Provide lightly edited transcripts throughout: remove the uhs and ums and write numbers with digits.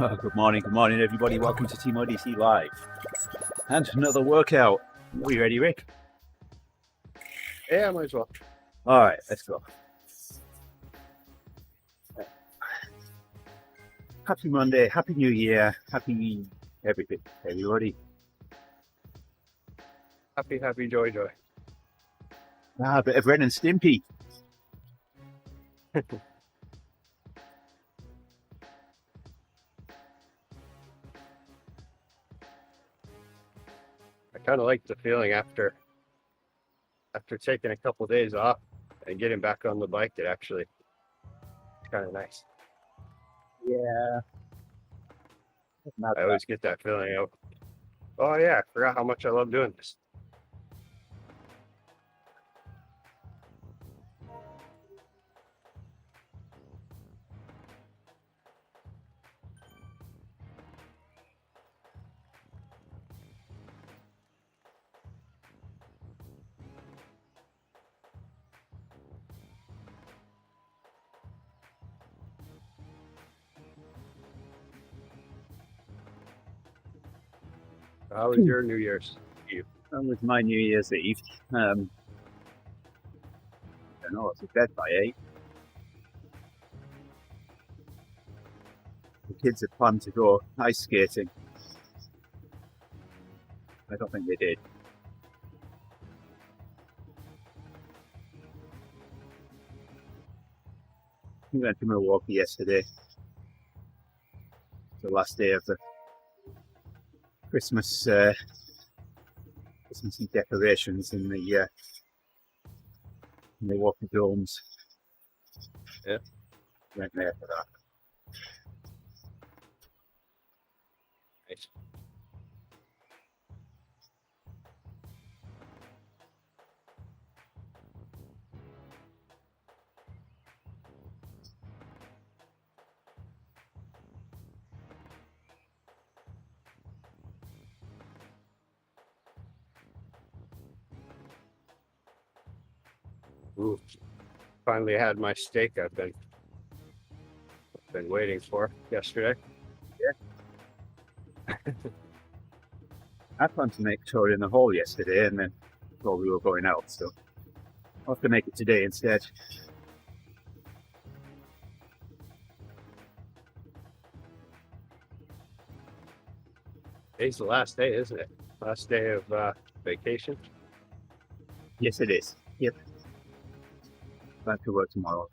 Good morning, everybody. Welcome to TeamODZ Live. And another workout. Are you ready, Rick? Yeah, might as well. All right, let's go. Happy Monday, Happy New Year, Happy everything, everybody. Happy, joy. A bit of Ren and Stimpy. I kind of like the feeling after taking a couple days off and getting back on the bike. It's kind of nice. Yeah. I always get that feeling of, oh yeah, I forgot how much I love doing this. How was your New Year's Eve? That was my New Year's Eve. I don't know, I was in bed by 8. The kids had planned to go ice skating. I don't think they did. We went to Milwaukee yesterday. The last day of the Christmassy decorations in the Milwaukee domes. Yeah. Went there for that. Nice. Ooh, finally had my steak I've been waiting for yesterday. I planned to make a tour in the hall yesterday and then thought we were going out, so I'll have to make it today instead. Today's the last day, isn't it? Last day of vacation. Yes, it is. Yep. Back to work tomorrow.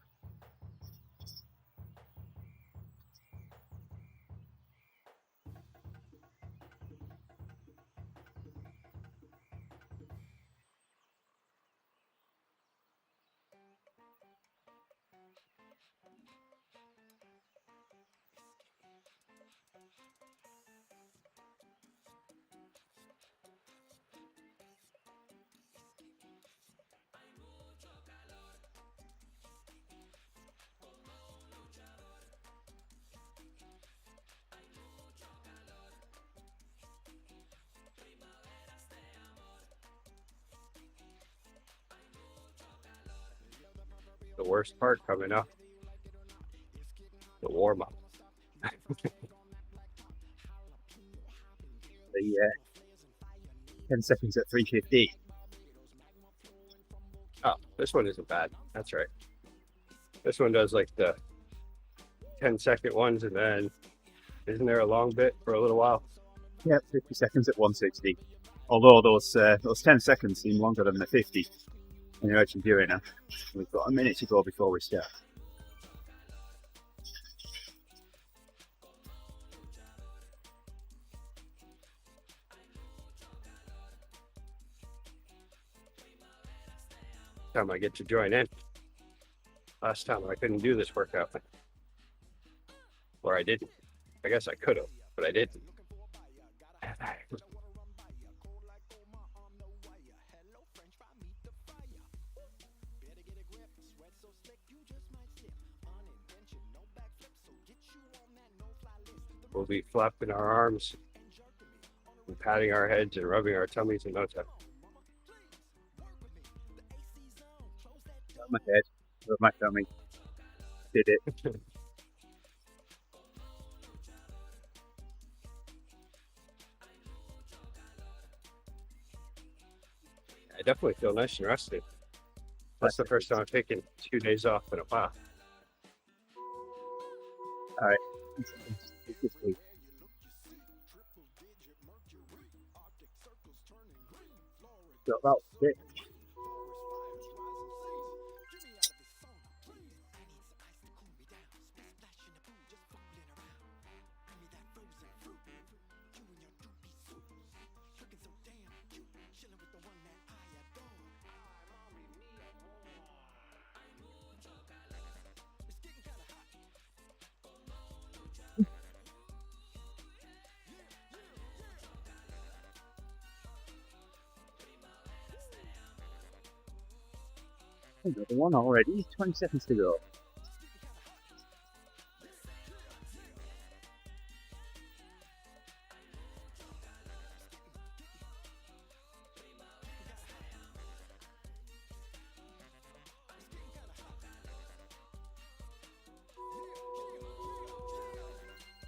The worst part coming up, the warm up. The 10 seconds at 3:50. Oh, this one isn't bad. That's right. This one does like the 10-second ones, and then isn't there a long bit for a little while? Yeah, 50 seconds at 160. Although those 10 seconds seem longer than the 50 when you're actually doing it. We've got a minute to go before we start. Time I get to join in. Last time I couldn't do this workout. Or I didn't. I guess I could have, but I didn't. We'll be flapping our arms and patting our heads and rubbing our tummies in no time. My head, rub my tummy. Did it. I definitely feel nice and rested. That's the first time I've taken 2 days off in a while. All right. So about 6. Another one already. 20 seconds to go.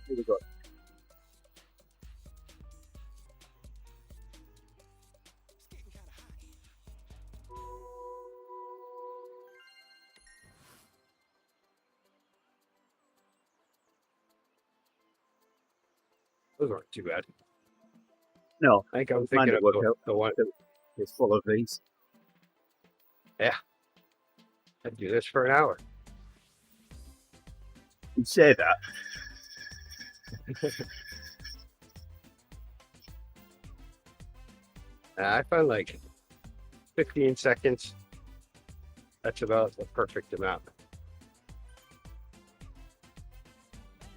Here we go. Those weren't too bad. No, I think I'm mine thinking did of work out. the one. It's full of these. I'd do this for an hour. You say that. I find like 15 seconds. That's about the perfect amount.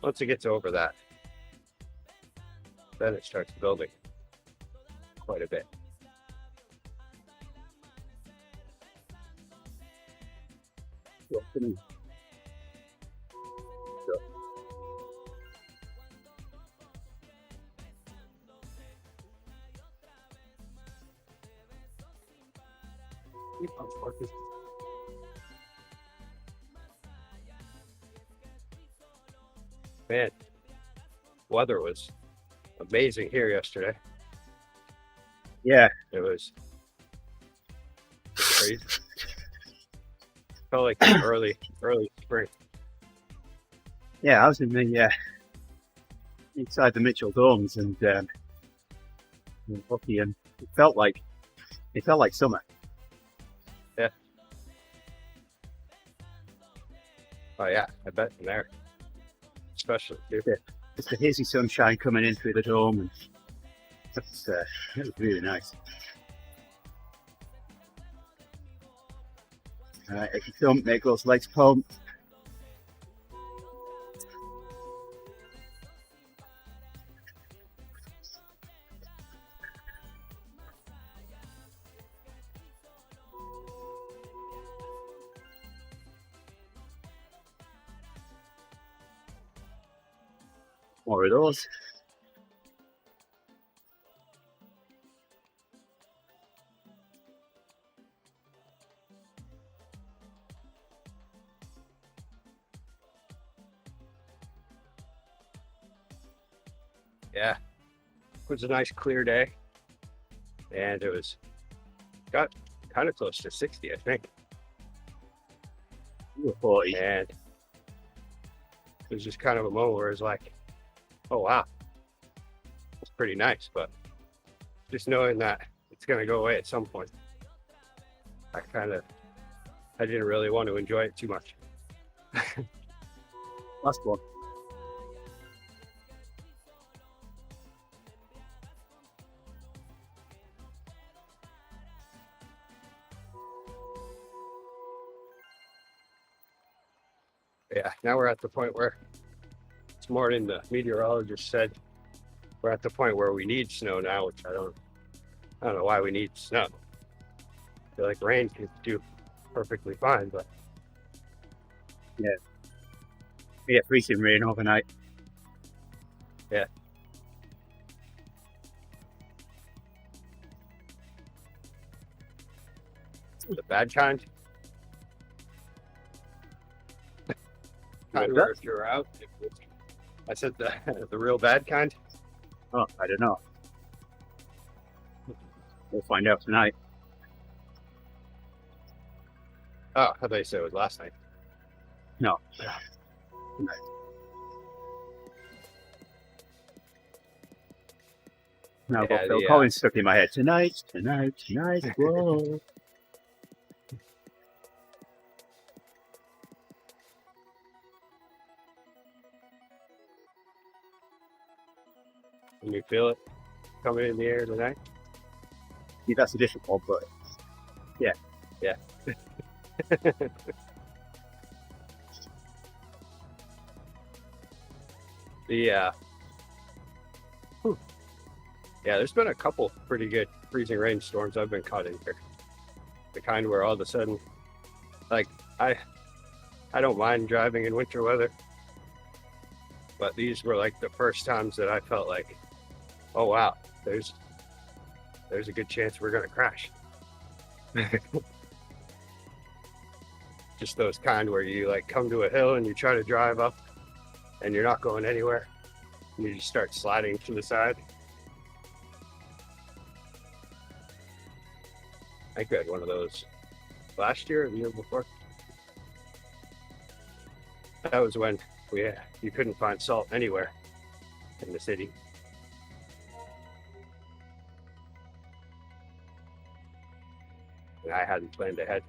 Once it gets over that, then it starts building quite a bit. What for me? Go. Man, weather was amazing here yesterday. Yeah, It was crazy. Felt like early spring. yeah. I was in the inside the Mitchell Domes and in hockey, and it felt like summer. Oh yeah, I bet in there. Especially too. Just the hazy sunshine coming in through the dome, and that's it was really nice. All right, if you don't make those legs pump. More of those. Yeah, it was a nice clear day, and it got kind of close to 60, I think. You were 40. And it was just kind of a moment where it's like, oh wow, it's pretty nice, but just knowing that it's going to go away at some point, I didn't really want to enjoy it too much. Last one. Yeah, now we're at the point where this morning the meteorologist said we're at the point where we need snow now, which I don't know why we need snow. I feel like rain could do perfectly fine, but We get freezing rain overnight. yeah. The bad kind. Kind where if you're out, I said the real bad kind. Oh, I don't know. We'll find out tonight. Oh, I thought you said it was last night. No. Yeah. Now I've Yeah, got Phil the, Collins stuck in my head. Tonight, whoa. Can you feel it coming in the air tonight? Yeah, that's a different one, but Yeah. The whew. Yeah, there's been a couple pretty good freezing rain storms I've been caught in here. The kind where all of a sudden, like I don't mind driving in winter weather, but these were like the first times that I felt like, oh wow, there's a good chance we're gonna crash. Just those kind where you like come to a hill and you try to drive up and you're not going anywhere. And you just start sliding to the side. I think I had one of those last year or the year before. That was when you couldn't find salt anywhere in the city. And I hadn't planned ahead.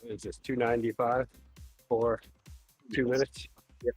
It's just 295 for 2 minutes. Yep.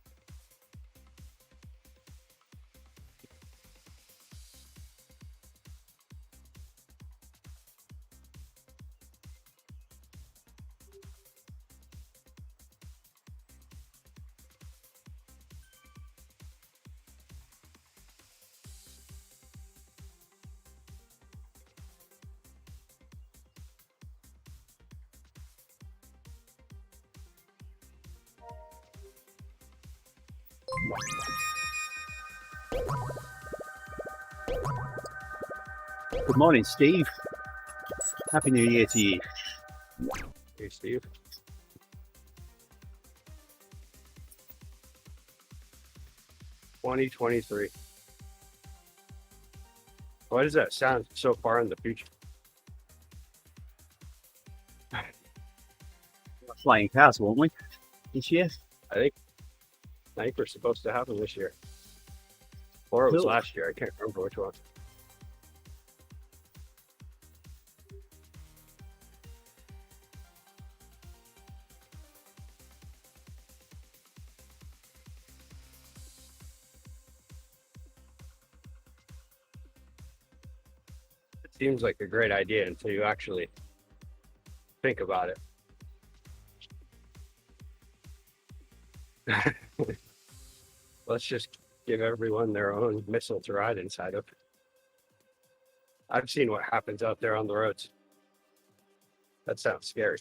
Good morning, Steve. Happy New Year to you. Hey, Steve. $2023. Why does that sound so far in the future? Flying cars, won't we? This year? I think we're supposed to have them this year. Or it was Cool. last year. I can't remember which one. It seems like a great idea until you actually think about it. Let's just give everyone their own missile to ride inside of. I've seen what happens out there on the roads. That sounds scary.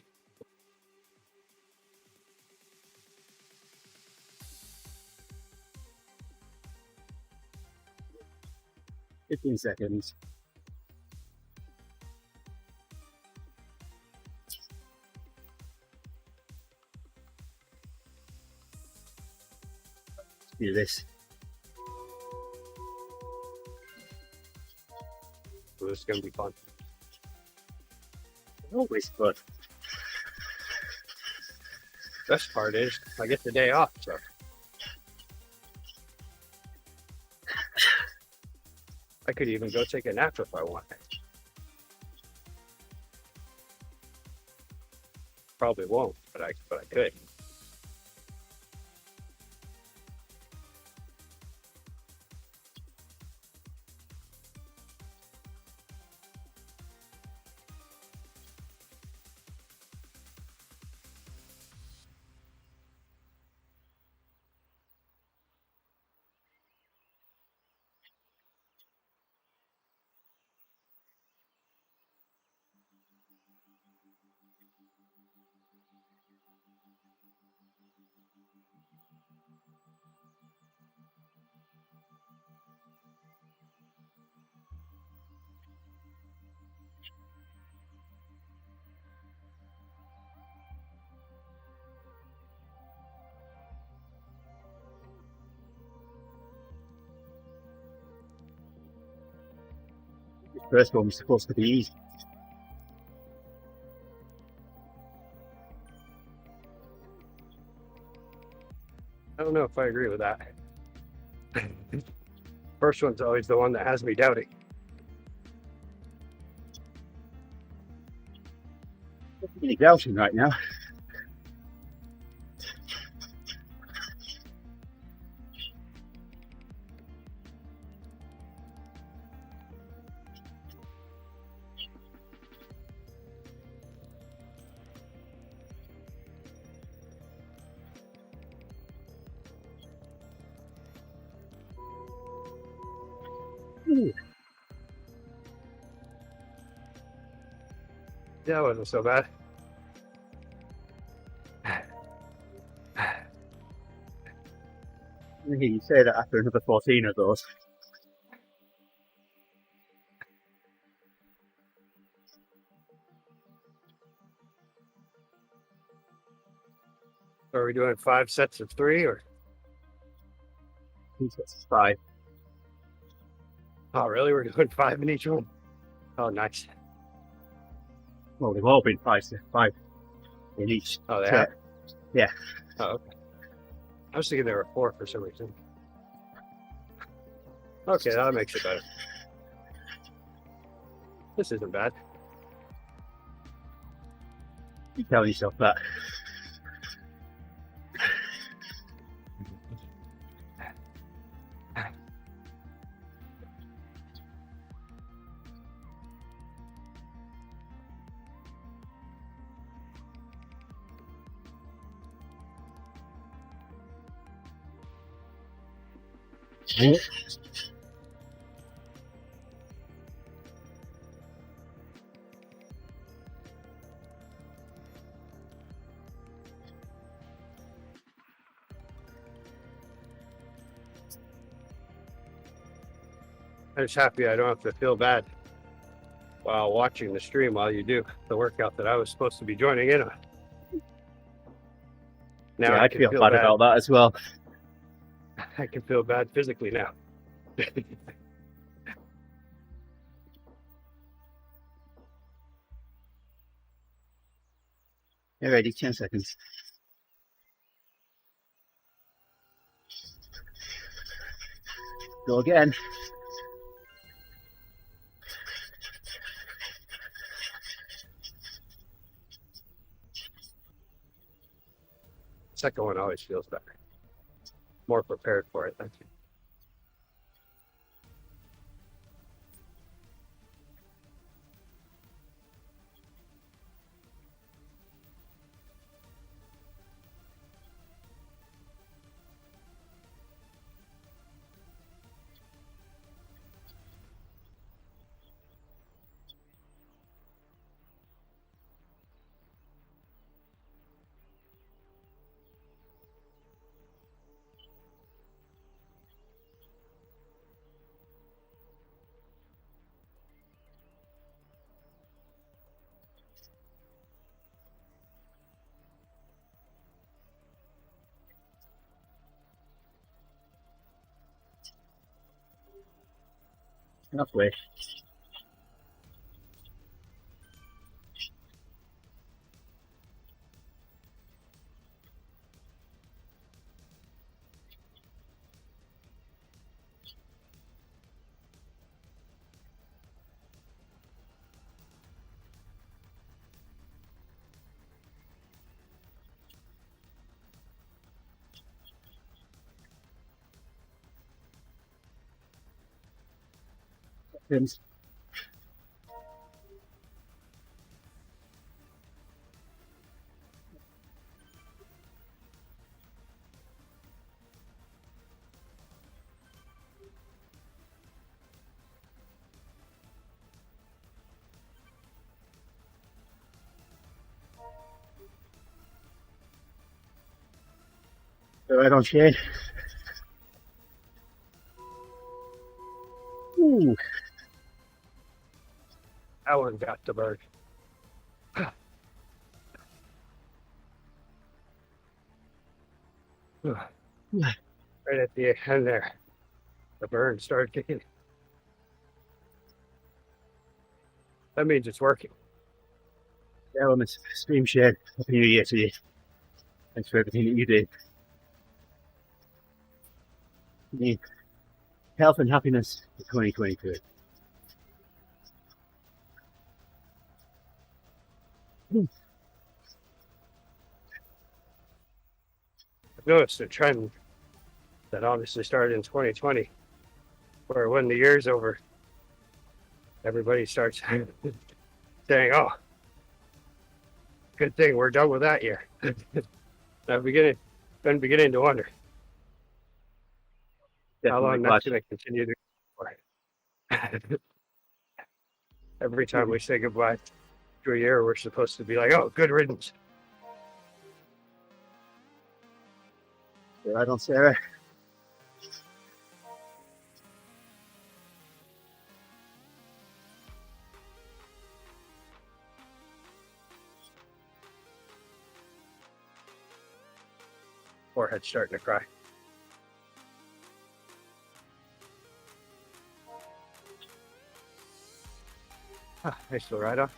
"15 seconds. Let's do this. So this is going to be fun. Always fun. Best part is I get the day off, so I could even go take a nap if I want. Probably won't, but I could. The first one was supposed to be easy. I don't know if I agree with that. First one's always the one that has me doubting. Really doubting right now. Ooh. Yeah, it wasn't so bad. You say that after another 14 of those. Are we doing 5 sets of 3 or? 2 sets of 5. Oh, really? We're doing 5 in each one? Oh, nice. Well, they've all been 5 in each. Oh, they set. have? Yeah. Oh, okay. I was thinking there were 4 for some reason. Okay, that makes it better. This isn't bad. You tell yourself that. I'm just happy I don't have to feel bad while watching the stream while you do the workout that I was supposed to be joining in on. Now Yeah, I I'd can feel bad about that as well. I can feel bad physically now. You're ready, 10 seconds. Go again. Second one always feels better. More prepared for it. Thank you. Enough weight. Seconds. Right on shade. Ooh. That one got the bird. Right at the end there, the burn started kicking. That means it's working. Yeah, well, Miss Stream Shed, Happy New Year to you. Thanks for everything that you did. Need health and happiness for 2022. I've noticed a trend that obviously started in 2020, where when the year's over, everybody starts saying, "Oh, good thing we're done with that year." I've been beginning to wonder how long that's going to continue to go for. Every time we say goodbye to a year, we're supposed to be like, "Oh, good riddance." Right on, Sarah. Forehead starting to cry. Nice little ride off.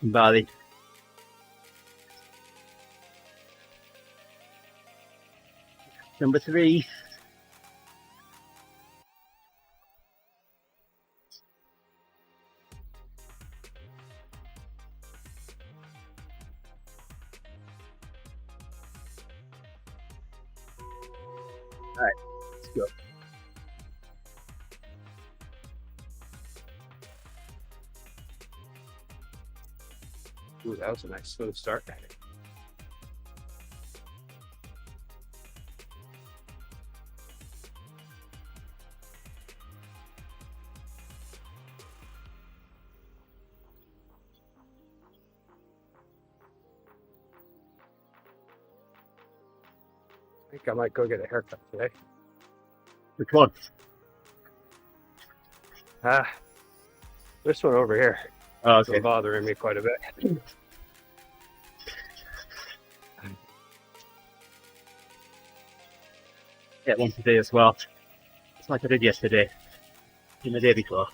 Bali. Number 3. All right, let's go. Ooh, that was a nice smooth start. I think I might go get a haircut today. Which one? This one over here Oh, is okay. bothering me quite a bit. Get one today as well. It's like I did yesterday and the day before.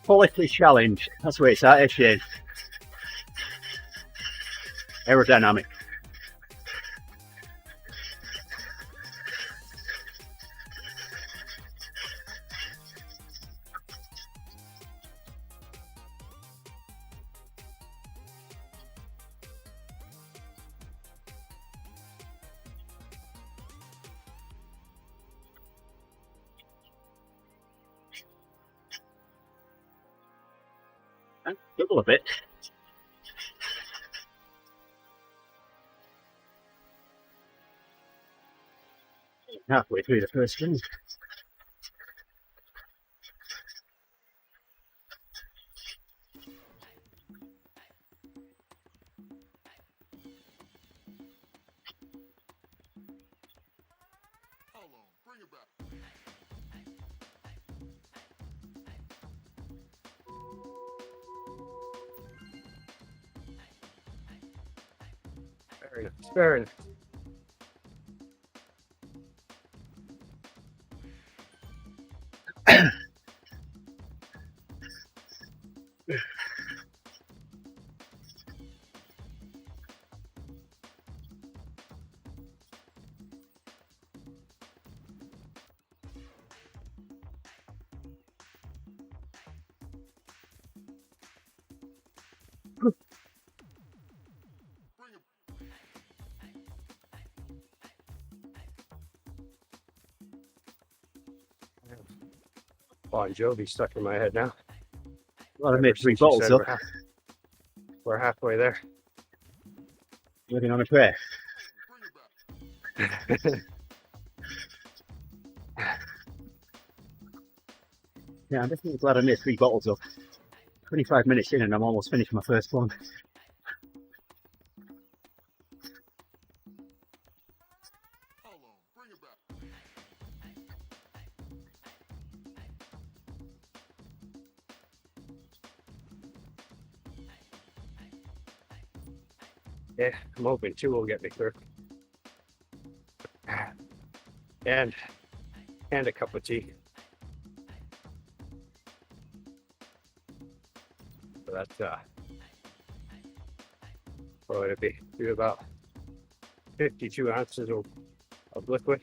Quality challenge. That's where it's at, Shane. Aerodynamic. Double a bit. Halfway through the first string. Very nice. Very nice. Bon Jovi stuck in my head now. Well, I Ever made 3 since you bottles said up. we're halfway there. Living on a prayer. Yeah, I'm definitely glad I made 3 bottles up. 25 minutes in and I'm almost finished my first one. Yeah, I'm hoping 2 will get me through. And a cup of tea. So that's what would it be? Do about 52 ounces of liquid.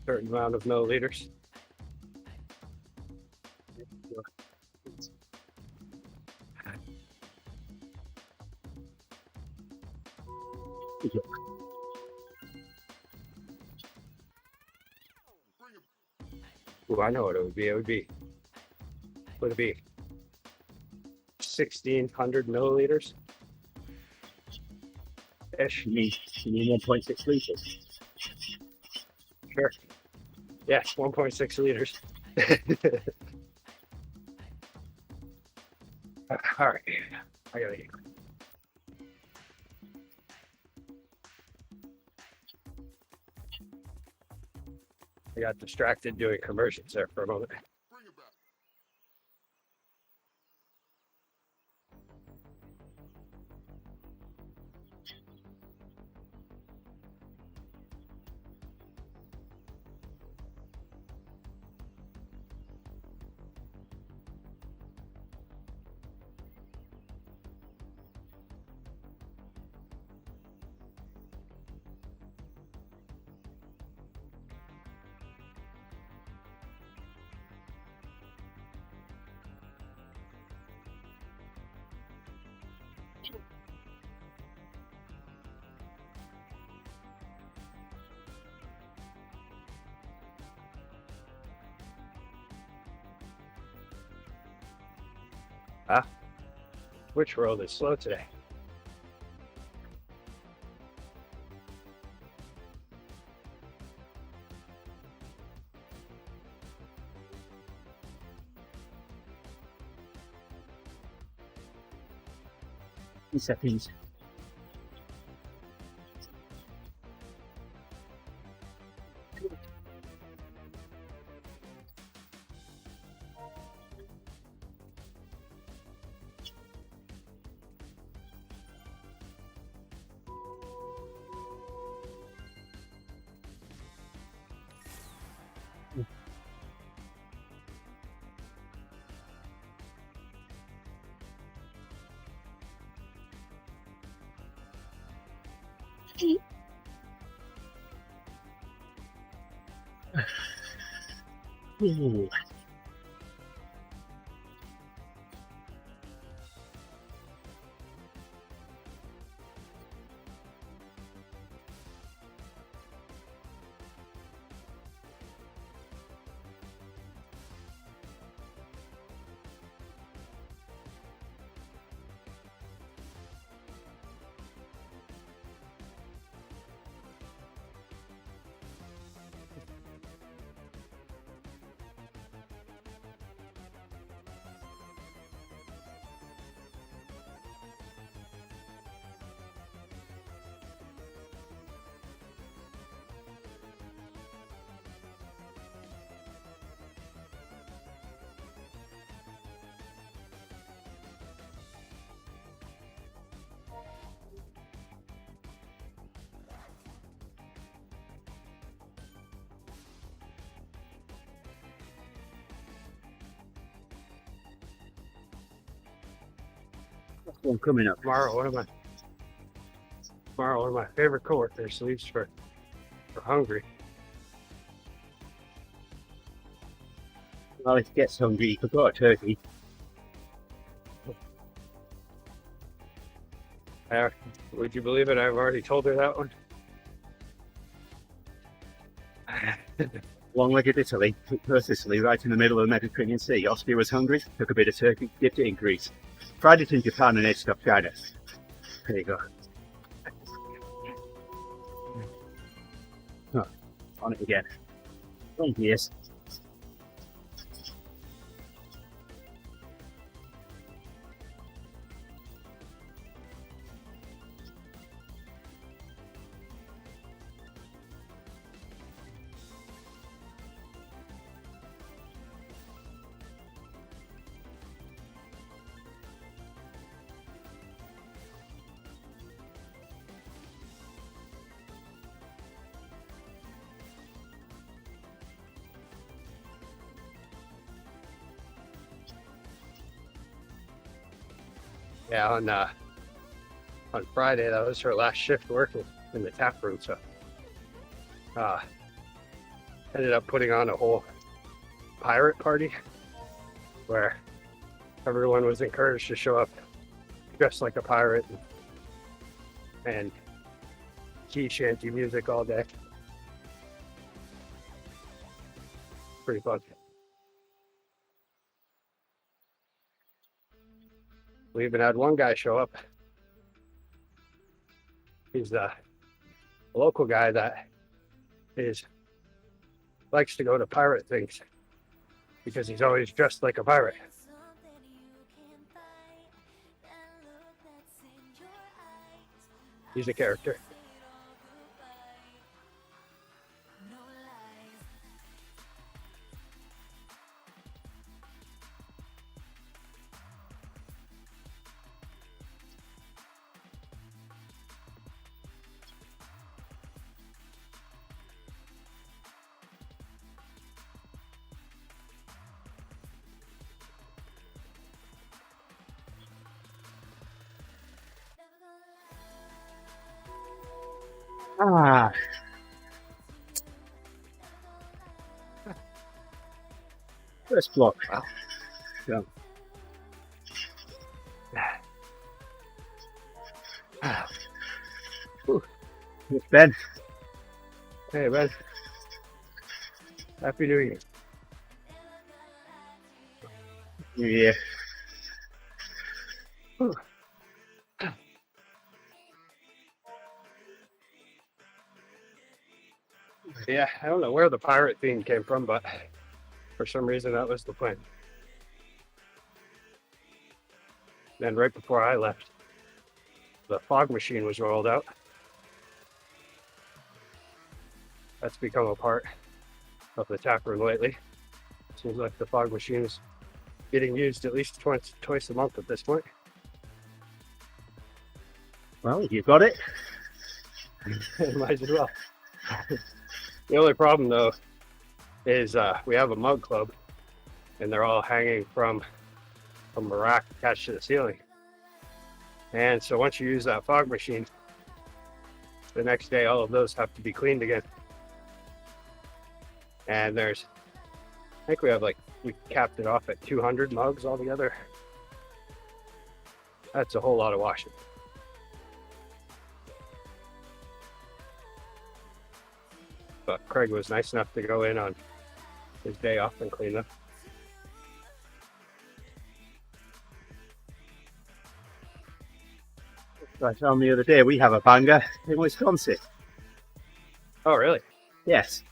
Certain amount of milliliters. Oh, I know what it would be. Would it be 1,600 milliliters? Ish. You mean 1.6 liters? Sure. Yeah, 1.6 liters. All right. I gotta eat. I got distracted doing conversions there for a moment. Which world is slow today? Seconds. Ooh. That's one coming up. Tomorrow, one of my favorite coworkers leaves for Hungary. Well, if he gets hungry, he could go to Turkey. Would you believe it? I've already told her that one. Long-legged Italy, took Sicily, right in the middle of the Mediterranean Sea. Austria was hungry, took a bit of Turkey, dipped it in Greece. Fried it in Japan and edged off China. There you go. Oh, on it again. 20 years. yeah, on Friday, that was her last shift working in the tap room. So ended up putting on a whole pirate party where everyone was encouraged to show up dressed like a pirate and key shanty music all day. Pretty fun. We even had one guy show up. He's a local guy that likes to go to pirate things because he's always dressed like a pirate. He's a character. Ah. First block. Wow. Yeah. It's Ben. Hey, Ben. Happy New Year. New Year. Yeah, I don't know where the pirate theme came from, but for some reason that was the plan. Then right before I left, the fog machine was rolled out. That's become a part of the tap room lately. Seems like the fog machine is getting used at least twice a month at this point. Well, you got it. Might as well. The only problem though is we have a mug club and they're all hanging from a rack attached to the ceiling. And so once you use that fog machine, the next day all of those have to be cleaned again. And I think we capped it off at 200 mugs altogether. That's a whole lot of washing. But Craig was nice enough to go in on his day off and clean them. I found the other day we have a banger in Wisconsin. Oh, really? Yes.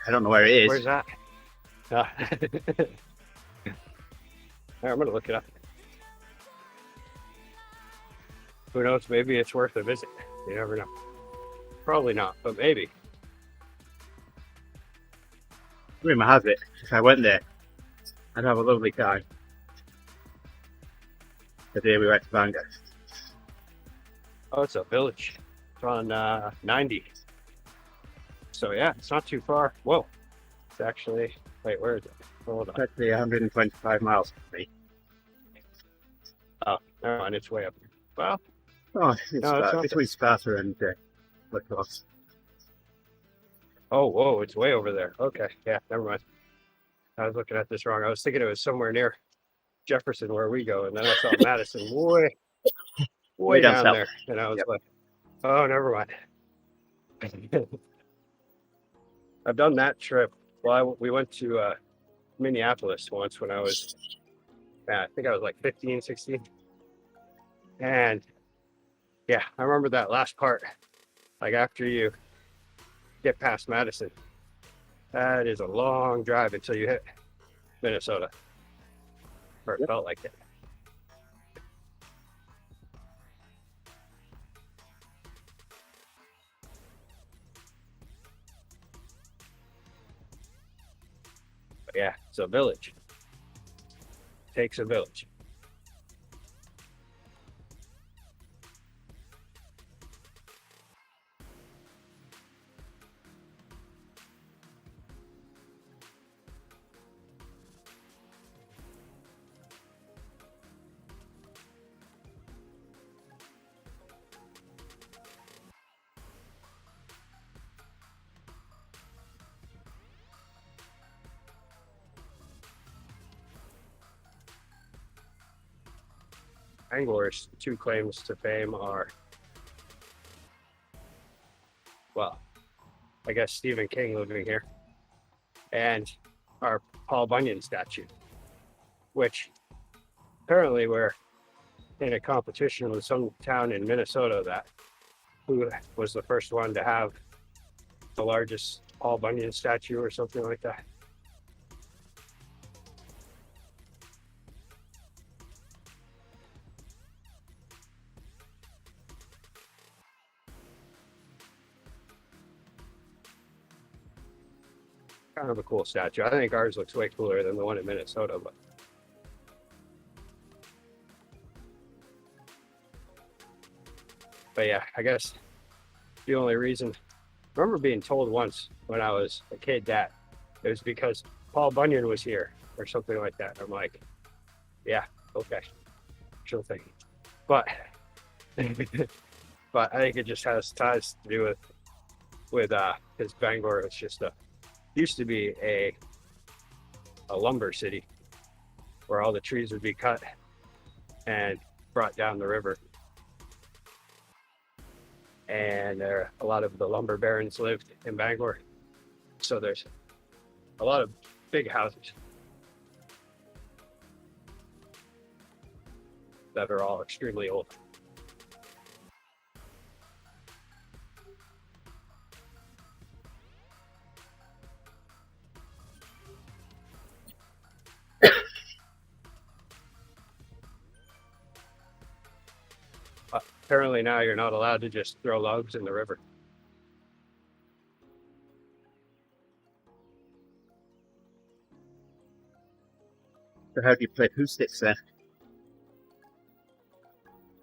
I don't know where it is. Where's that? I'm going to look it up. Who knows? Maybe it's worth a visit. You never know. Probably not, but maybe. Rumor has it, if I went there, I'd have a lovely time. The day we went to Bangor. Oh, it's a village. It's on 90. So yeah, it's not too far. Whoa. It's actually, wait, where is it? Hold on. It's actually 125 miles from me. Oh, never mind, it's way up here. Well, Oh, it's not between Sparta and Lacrosse. oh, whoa, it's way over there. Okay, yeah, never mind. I was looking at this wrong. I was thinking it was somewhere near Jefferson where we go, and then I saw Madison way down down south. there. And I was Yep. like, oh, never mind. I've done that trip. Well, we went to Minneapolis once when I was, I think I was like 15, 16. And yeah, I remember that last part. Like after you get past Madison, that is a long drive until you hit Minnesota. Or it Yep. felt like it. But yeah, it's a village. Takes a village. Bangor's two claims to fame are, well, I guess Stephen King living here, and our Paul Bunyan statue, which apparently we're in a competition with some town in Minnesota that who was the first one to have the largest Paul Bunyan statue or something like that. Kind of a cool statue. I think ours looks way cooler than the one in Minnesota, but yeah, I guess the only reason, I remember being told once when I was a kid that it was because Paul Bunyan was here or something like that. I'm like, yeah, okay, sure thing. But but I think it just has ties to do with his Bangor. It's just used to be a lumber city where all the trees would be cut and brought down the river. And there a lot of the lumber barons lived in Bangor. So there's a lot of big houses that are all extremely old. Apparently now you're not allowed to just throw logs in the river. So how do you play poo sticks then?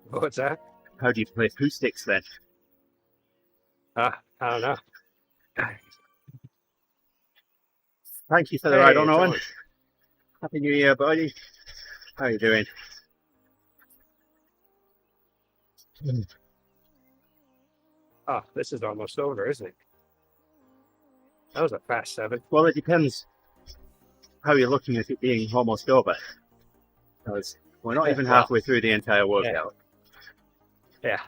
What's that? How do you play poo sticks then? I don't know. Thank you for the ride on, it's Owen. on. Happy New Year, buddy. How are you doing? Oh, this is almost over, isn't it? That was a fast 7. Well, it depends how you're looking at it being almost over. Because we're not even halfway through the entire workout. Yeah.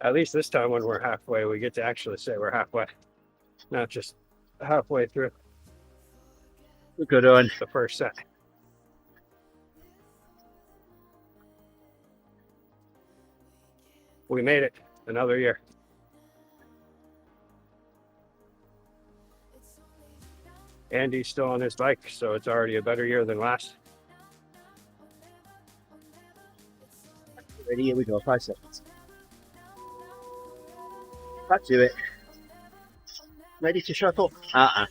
At least this time when we're halfway, we get to actually say we're halfway. Not just halfway through Good on. the first set. We made it another year. Andy's still on his bike, so it's already a better year than last. Ready? Here we go. 5 seconds. Back to it. Ready to shuttle? Nah.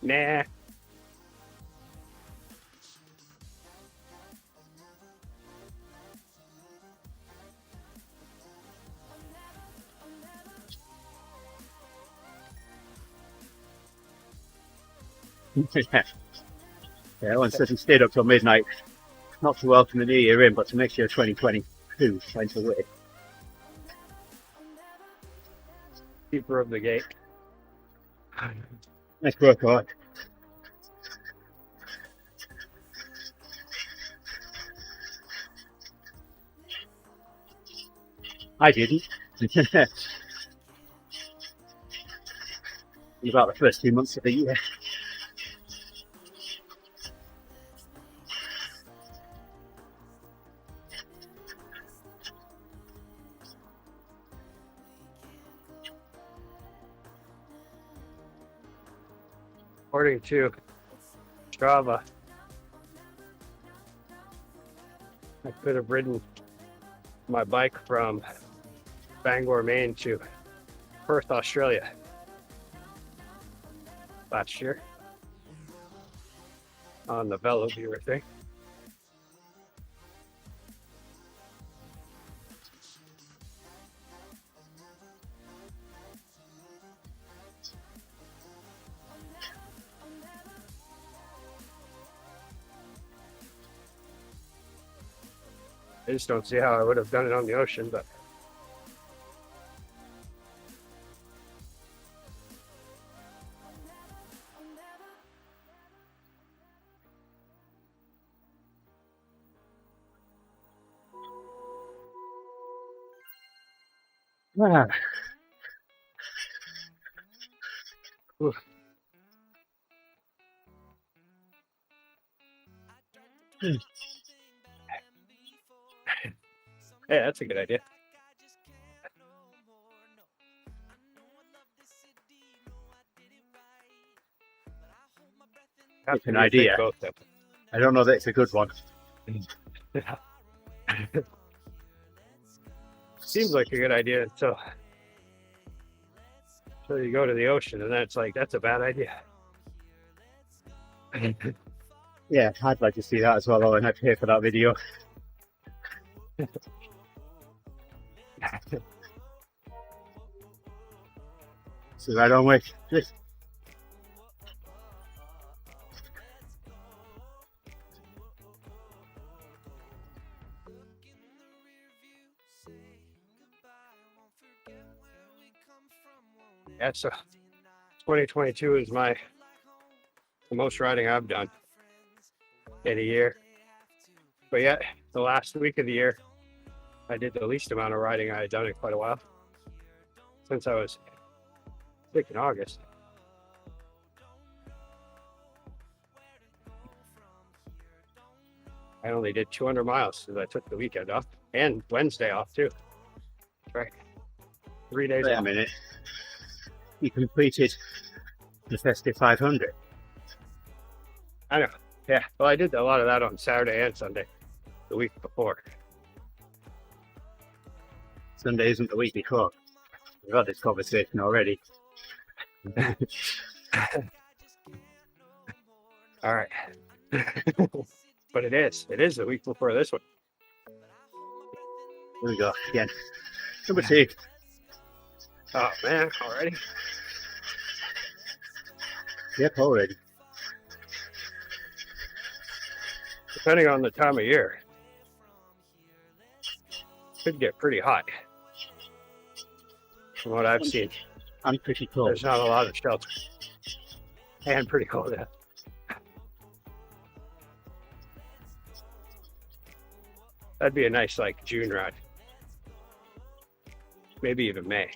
Yeah, Ellen says he stayed up till midnight. Not to welcome the new year in, but to make sure 2022 went away. Keeper of the gate. Nice workout. I didn't. In about the first 2 months of the year. According to Strava, I could have ridden my bike from Bangor, Maine to Perth, Australia last year on the Velo Viewer thing. I just don't see how I would have done it on the ocean, but Ah, Oof. Yeah, that's a good idea. Have It's to an be a big idea. boat, though. I don't know that it's a good one. Seems like a good idea until you go to the ocean, and then it's like, that's a bad idea. Yeah, I'd like to see that as well, though, and I'd pay for that video. So right on way. Yeah, so 2022 is the most riding I've done in a year. But yet, the last week of the year, I did the least amount of riding I had done in quite a while. Since I was, I think, in August. I only did 200 miles because I took the weekend off and Wednesday off too. That's right. 3 days Wait off. a minute. You completed the festive 500. I know. Yeah. Well, I did a lot of that on Saturday and Sunday the week before. Sunday isn't the week before. We've had this conversation already. All right. But it is the week before this one. Here we go again. Number 2. Oh man, already? Yep, already. Depending on the time of year, could get pretty hot. From what I've seen, I'm pretty cold. there's not a lot of shelter. And pretty cold, yeah. That'd be a nice, like, June ride. Maybe even May.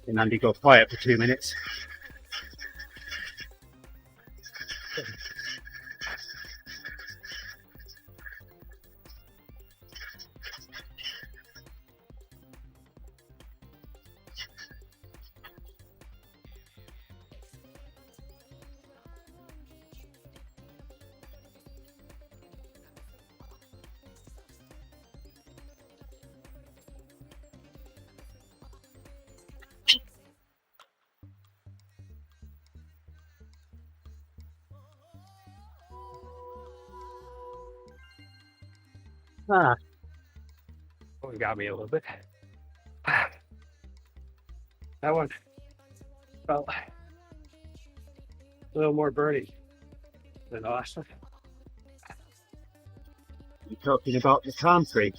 And Andy go quiet for 2 minutes. Ah, One got me a little bit. That one felt a little more birdie than the last one. you're talking about the palm tree.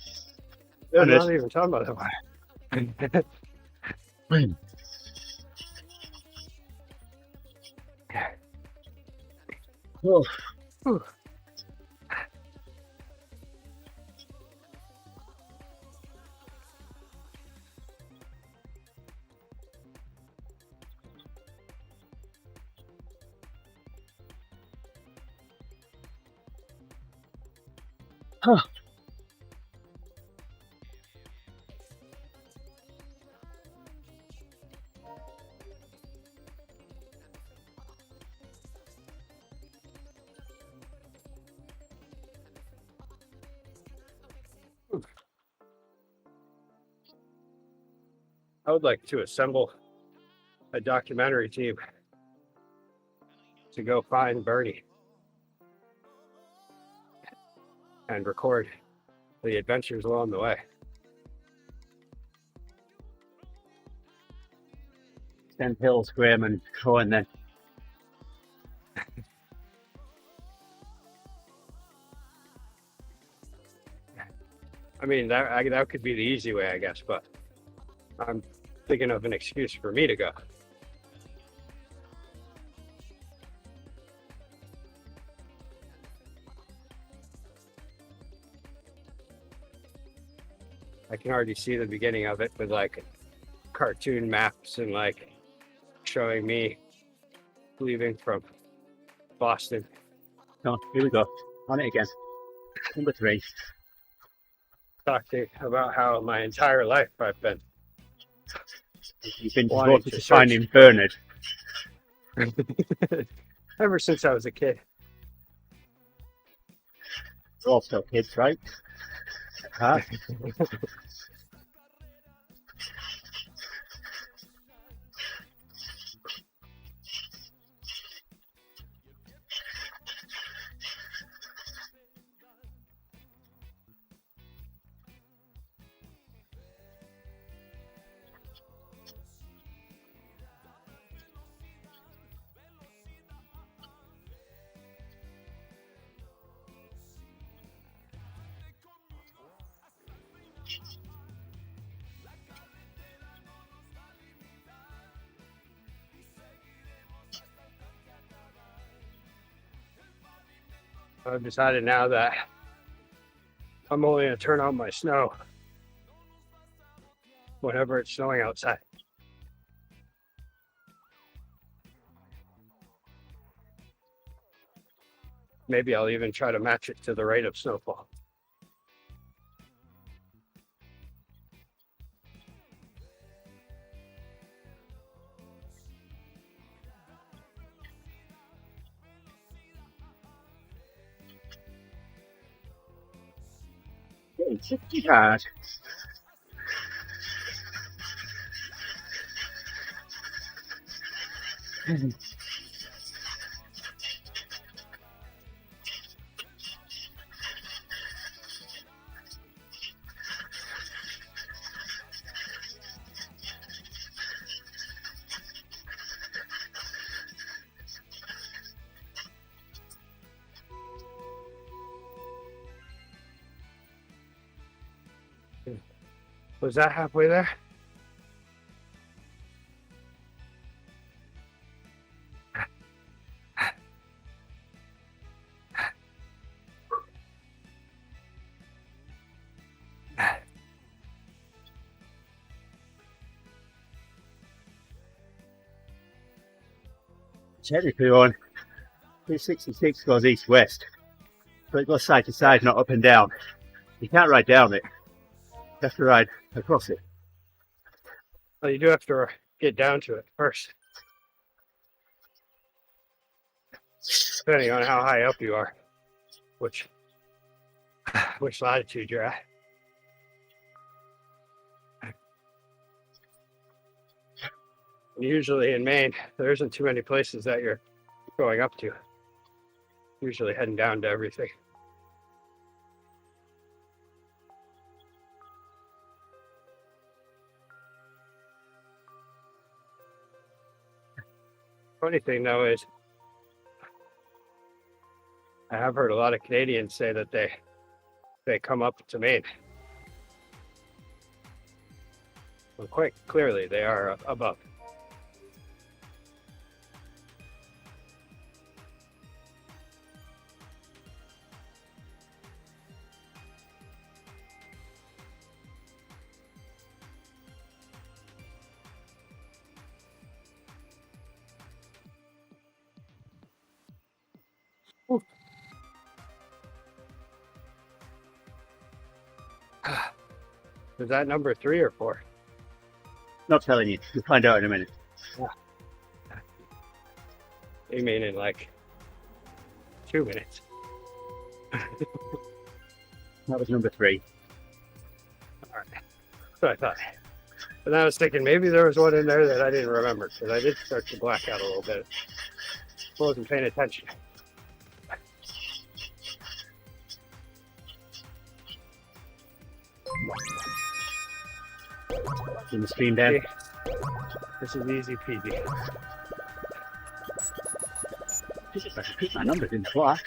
I'm Ernest. not even talking about that one. Oh, Whew. huh. I would like to assemble a documentary team to go find Bernie and record the adventures along the way. Send Hills, Graham, and Cohen then. I mean, that could be the easy way, I guess, but I'm thinking of an excuse for me to go. I can already see the beginning of it with like cartoon maps and like showing me leaving from Boston. Oh, here we go. On it again. Number 3. Talking about how my entire life I've been You've been wanting devoted to to search. finding Bernard. Ever since I was a kid. We're all still kids, right? Huh? I've decided now that I'm only going to turn on my snow whenever it's snowing outside. Maybe I'll even try to match it to the rate of snowfall. Getting pretty hard. Was that halfway there? Technically on 266 goes east-west, but it goes side to side, not up and down. You can't ride down it. You have to ride across it. Well, you do have to get down to it first. Depending on how high up you are, which latitude you're at. Usually in Maine, there isn't too many places that you're going up to. Usually heading down to everything. Funny thing though is, I have heard a lot of Canadians say that they come up to Maine. Well, quite clearly they are above. Is that number 3 or 4? Not telling you. You'll find out in a minute. You mean in like 2 minutes? That was number 3. All right. So I thought. And I was thinking maybe there was one in there that I didn't remember because I did start to black out a little bit. I wasn't paying attention. In the stream down. Okay. This is easy peasy. Just if I could put my numbers in black.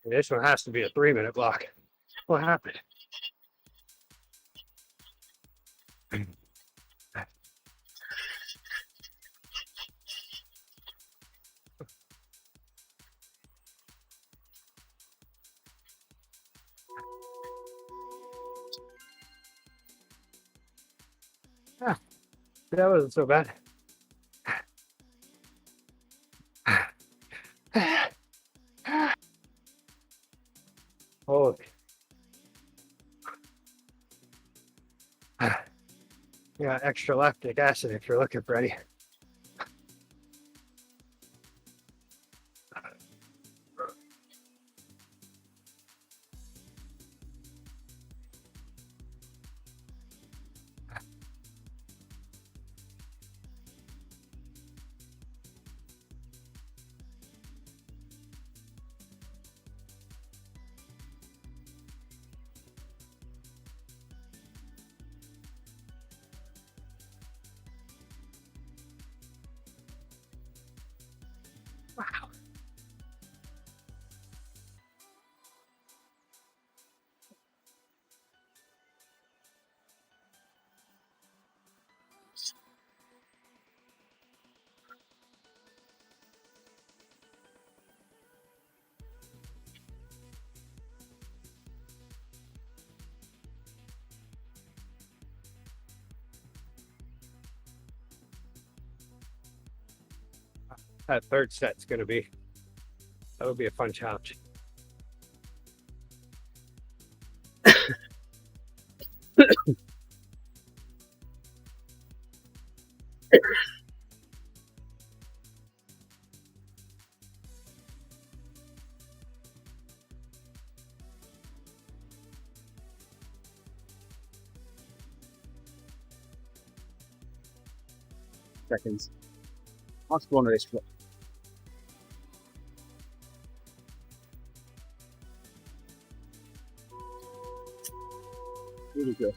This one has to be a 3-minute block. What happened? Ah, that wasn't so bad. Holy. Yeah, extra lactic acid if you're looking for any. Wow. That third set's gonna be, that'll be a fun challenge. Seconds. Last one of this. Really good.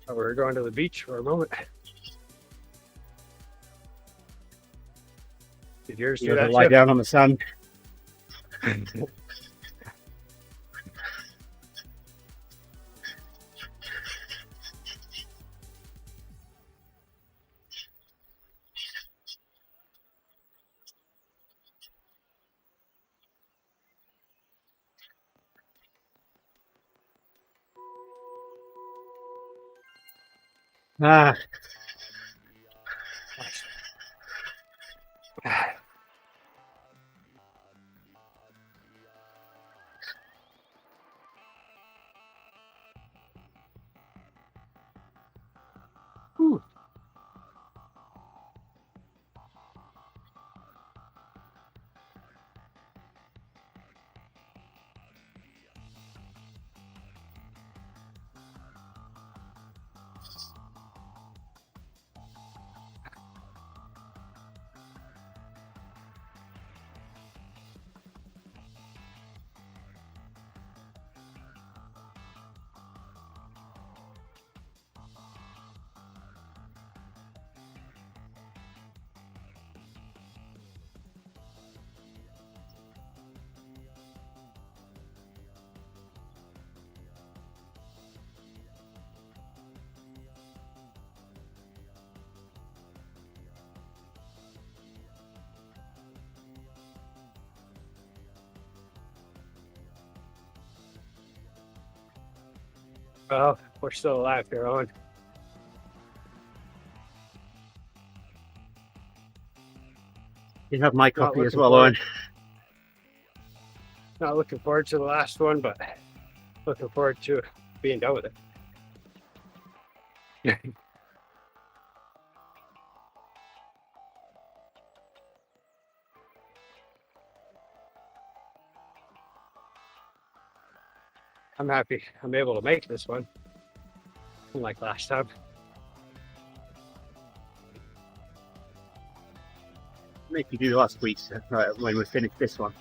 So we're going to the beach for a moment. Did yours do You that? lie Chip? down on the sand. Ah, Whew. Well, we're still alive here, Owen. you have my Not coffee as looking well, forward. Owen. Not looking forward to the last one, but looking forward to being done with it. I'm happy I'm able to make this one, unlike last time. Make you do last week's when we finish this one.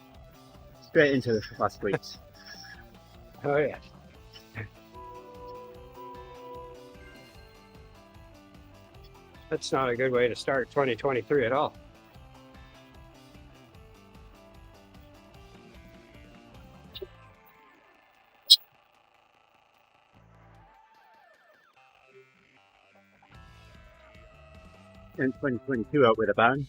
Straight into the last week's. Oh yeah. That's not a good way to start 2023 at all. And 2022 out with a bang.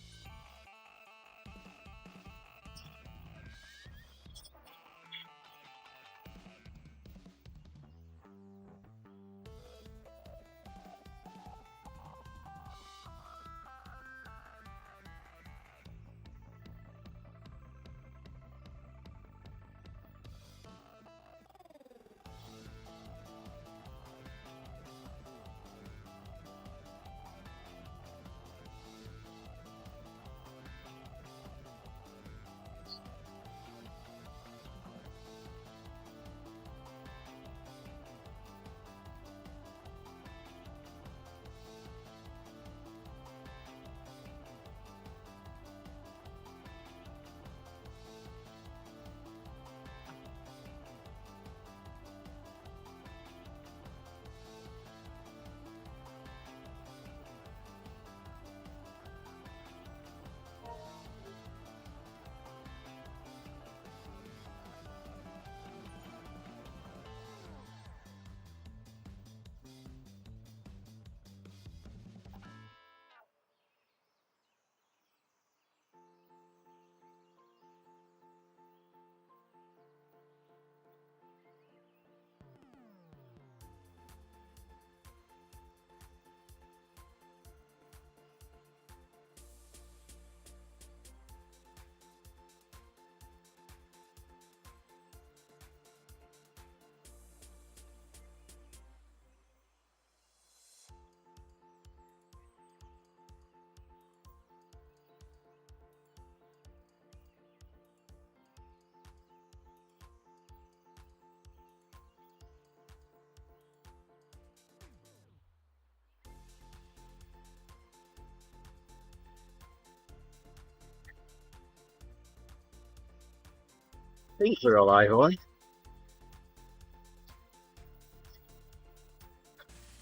I think we're alive, Owen.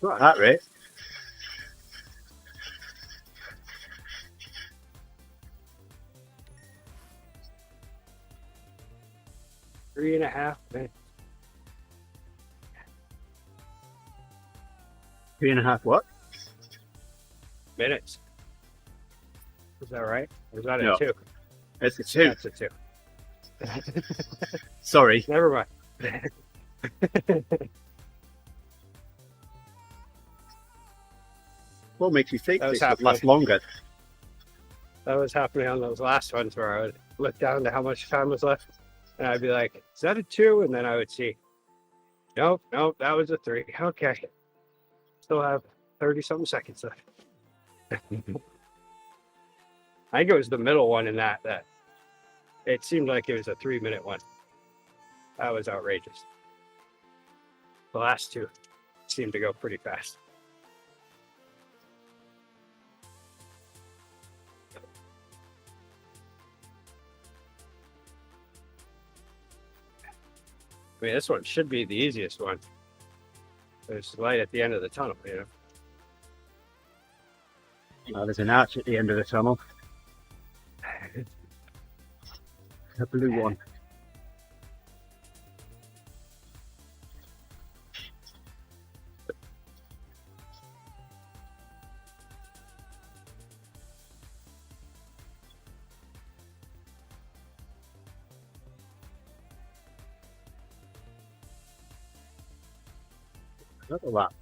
Not at that rate. Three and a half minutes. 3.5 what? Minutes. Is that right? Or is that No. a 2? It's a 2. That's a 2. Sorry. Never mind. What makes you think That was this would happening. last longer? That was happening on those last ones where I would look down to how much time was left, and I'd be like, "Is that a 2?" And then I would see, "Nope, that was a 3." Okay, still have 30-something seconds left. I think it was the middle one in that it seemed like it was a 3-minute one. That was outrageous. The last 2 seemed to go pretty fast. I mean, this one should be the easiest one. There's light at the end of the tunnel, you know. Oh, there's an arch at the end of the tunnel. A blue one. Another lap.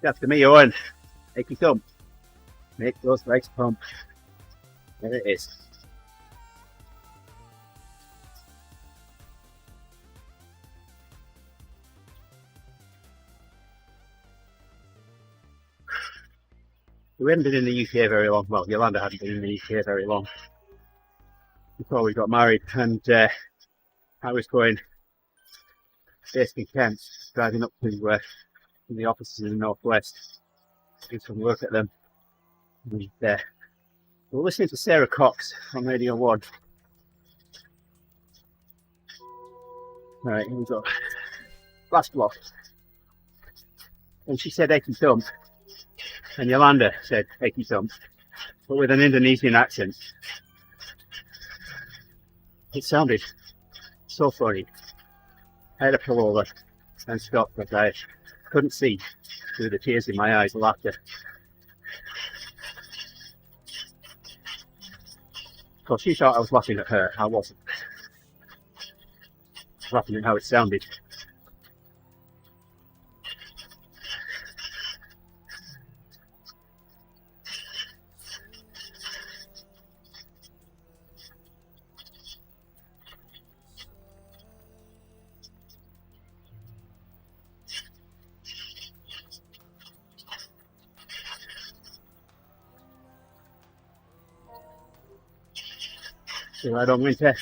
After me, Owen. Make your thumb. Make those legs pump. There it is. We hadn't been in the UK very long. Well, Yolanda hadn't been in the UK very long before we got married, and I was going based in Kent, driving up to the offices in the northwest, do some work at them. And we're listening to Sarah Cox on Radio 1. Alright, here we go. Last block. And she said achy thumb. And Yolanda said achy thumb, but with an Indonesian accent. It sounded so funny. I had to pull over and stop because I couldn't see through the tears in my eyes, laughter. Because she thought I was laughing at her. I wasn't. I was laughing at how it sounded. So I don't winter.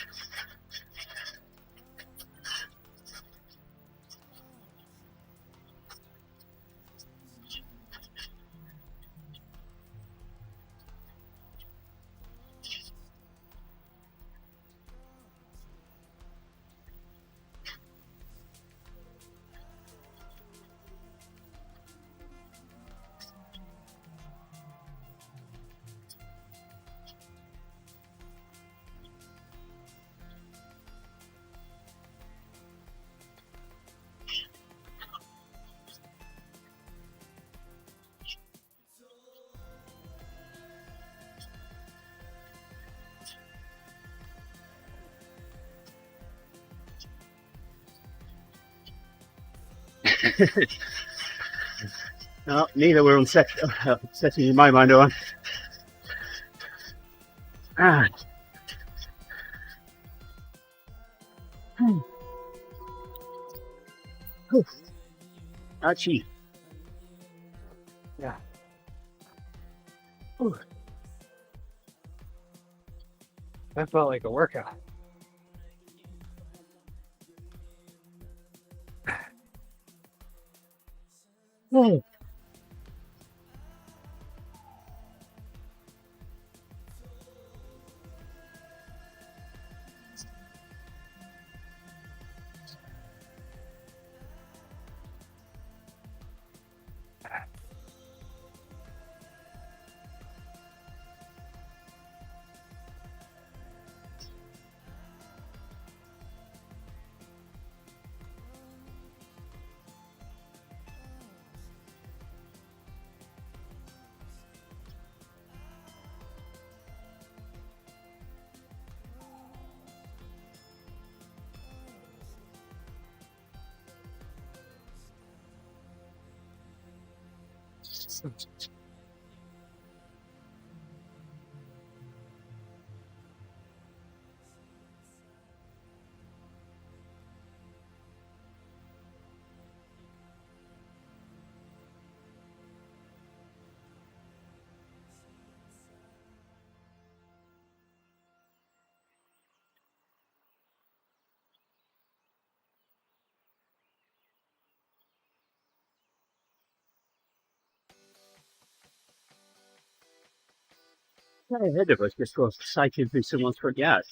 No, neither were upsetting in my mind, Owen. Ah. Ouchie. Yeah. Ooh. That felt like a workout. Oh. Guy ahead of us just goes cycling through someone's front yard.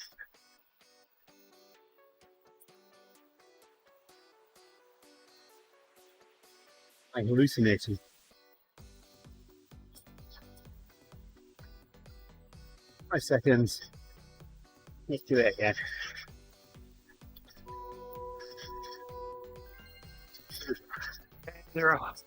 I'm hallucinating. 5 seconds. Let's do it again. They're off.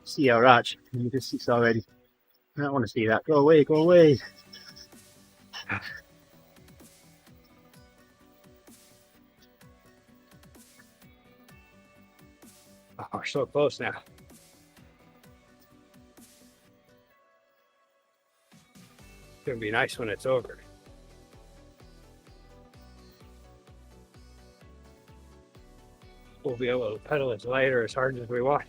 See our arch in the distance already. I don't want to see that. Go away, go away. Oh, we're so close now. It's gonna be nice when it's over. We'll be able to pedal as light or as hard as we want.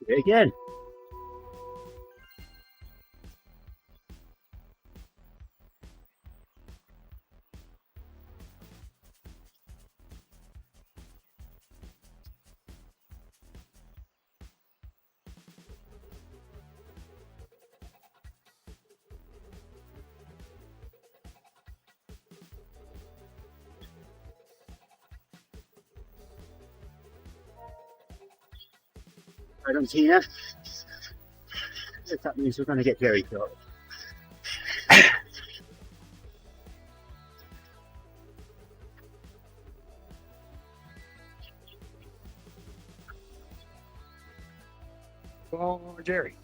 Do it again. Right on Tina. That means we're going to get Gerrie shortly. Oh, Gerrie.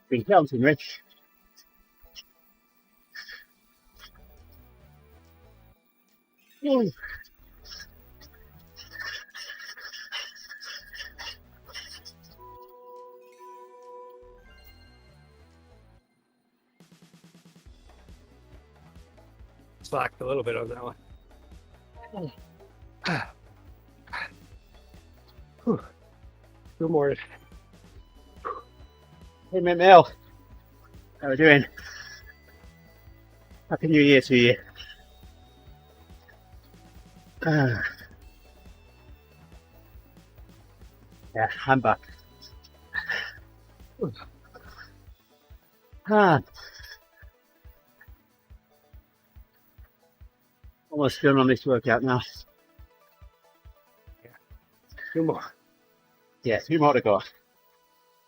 Been counting, Rich. Ooh. Slacked a little bit on that one. Good morning. Hey, Mel. How are we doing? Happy New Year to you. Yeah, I'm back. Almost done on this workout now. Yeah. 2 more. Yeah, 2 more to go.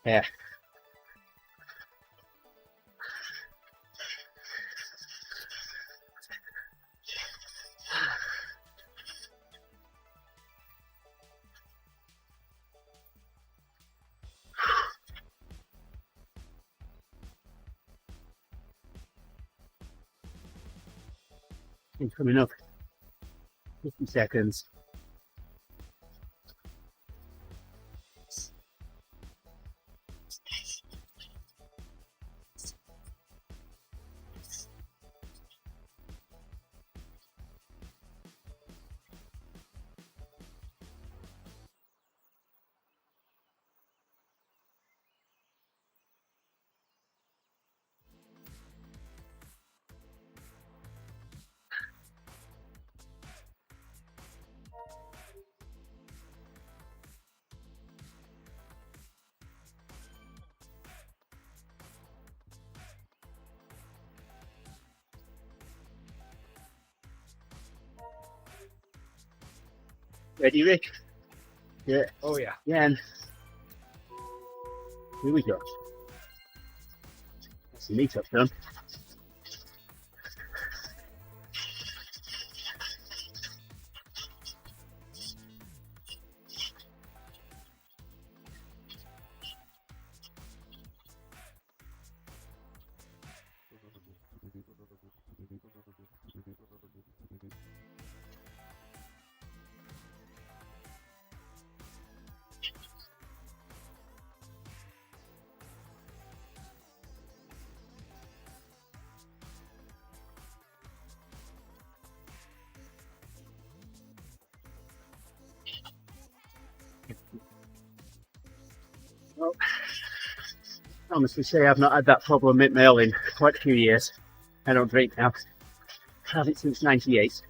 Yeah. It's coming up. 50 seconds. Ready, Rick? Yeah. Oh, yeah. Yeah, and here we go. That's the meetup done. Well, I honestly say I've not had that problem with mail in quite a few years. I don't drink now. I've had it since '98.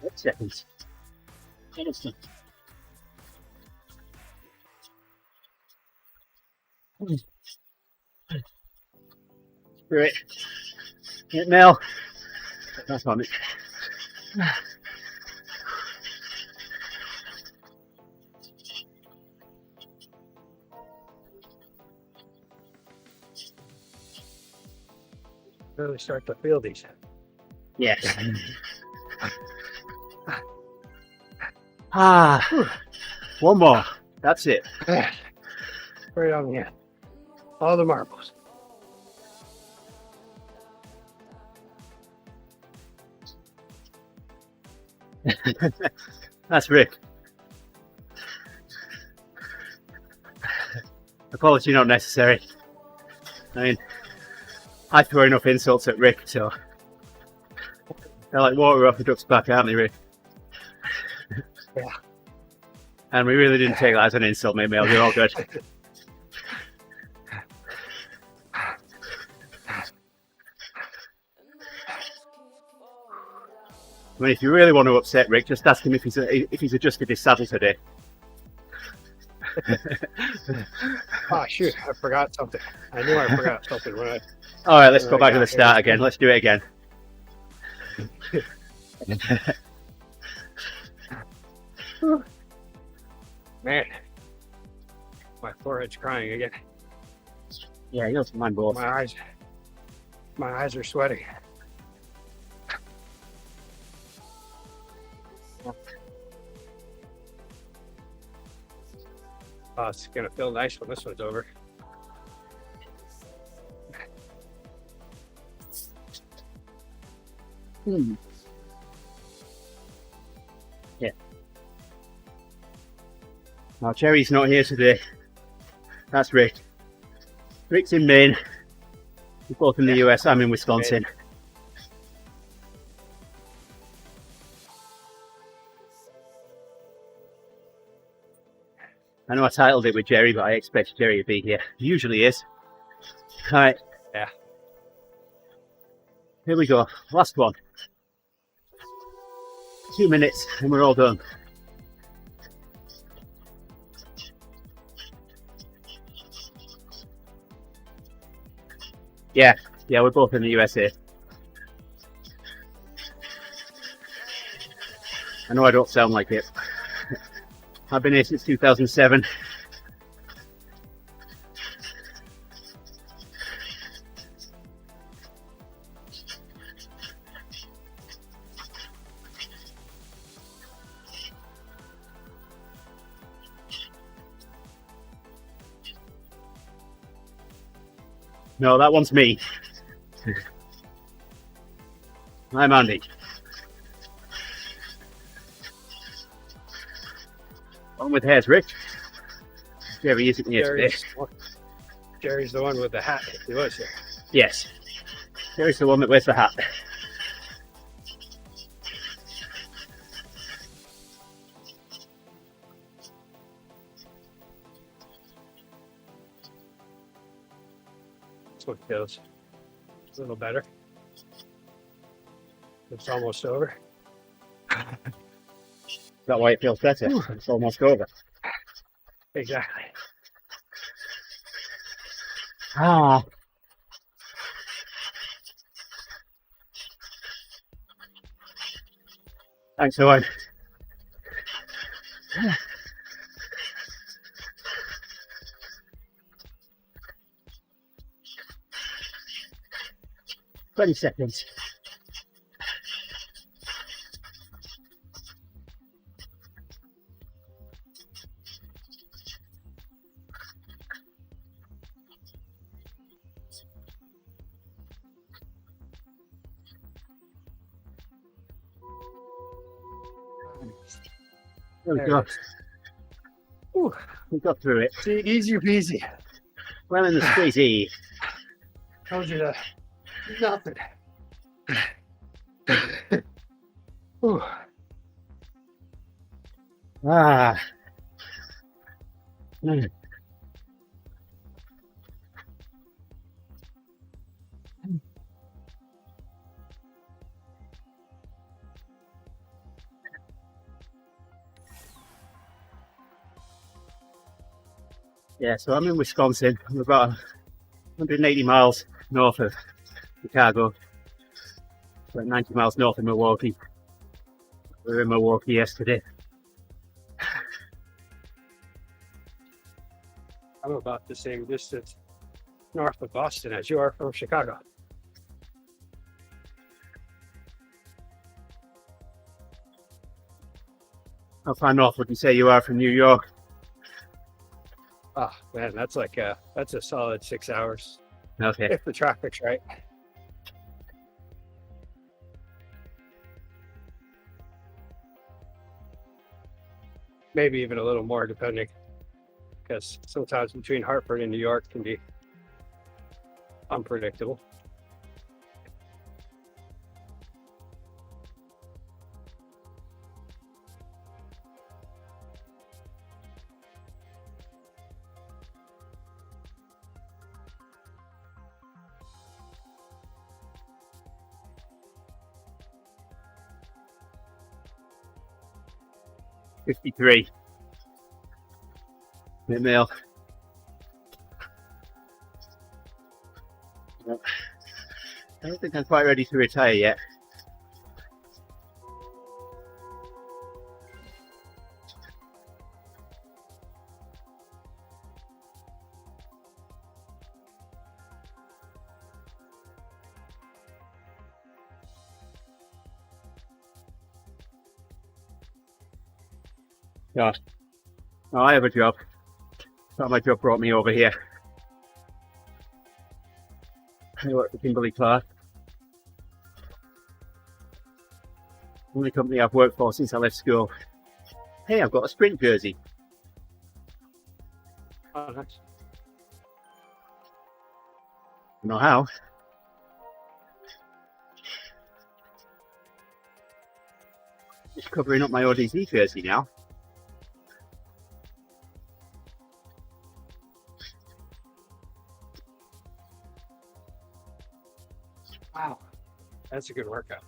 8 seconds. Innocent. Great. Hit Mel. That's on it. Really start to feel these. Yes. One more. That's it. Right on the end. All the marbles. That's Rick. Apology not necessary. I mean, I throw enough insults at Rick, so they're like water off a duck's back, aren't they, Rick? Yeah. And we really didn't take that as an insult, mate. We're all good. I mean, if you really want to upset Rick, just ask him if he's adjusted his saddle today. Oh shoot, I forgot something. I knew I forgot something when I... Alright, let's go back to the start again. Let's do it again. Man, my forehead's crying again. Yeah, you don't mind both. My eyes are sweating. Oh, it's gonna feel nice when this one's over. Yeah. Now, Gerrie's not here today. That's Rick. Rick's in Maine. We're both in the US. I'm in Wisconsin. I know I titled it with Gerrie, but I expect Gerrie to be here. He usually is. Alright. Yeah. Here we go. Last one. 2 minutes and we're all done. Yeah, we're both in the USA. I know I don't sound like it. I've been here since 2007. No, that one's me. I'm Andy. On with hairs, Rick. Gerrie isn't here today. Gerrie's the one with the hat. He was here. Yes. Gerrie's the one that wears the hat. This one feels a little better. It's almost over. Is that why it feels better? It's almost over. Exactly. Thanks, Owen. "20 seconds. There we go. Ooh, We got through it. see, easy peasy. Well in the squeezy. Told you that. Nothing. Ooh. Yeah, so I'm in Wisconsin. I'm about 180 miles north of Chicago, about 90 miles north of Milwaukee. We were in Milwaukee yesterday. I'm about the same distance north of Boston as you are from Chicago. How far north would you say you are from New York? Oh man, that's a solid 6 hours Okay. if the traffic's right. Maybe even a little more depending, because sometimes between Hartford and New York can be unpredictable. '53. Mid-mail. I don't think I'm quite ready to retire yet. Gosh. Oh, I have a job. Thought my job brought me over here. I work for Kimberly-Clark. Only company I've worked for since I left school. Hey, I've got a sprint jersey. Oh, nice. Don't know how. Just covering up my ODZ jersey now. Wow, that's a good workout.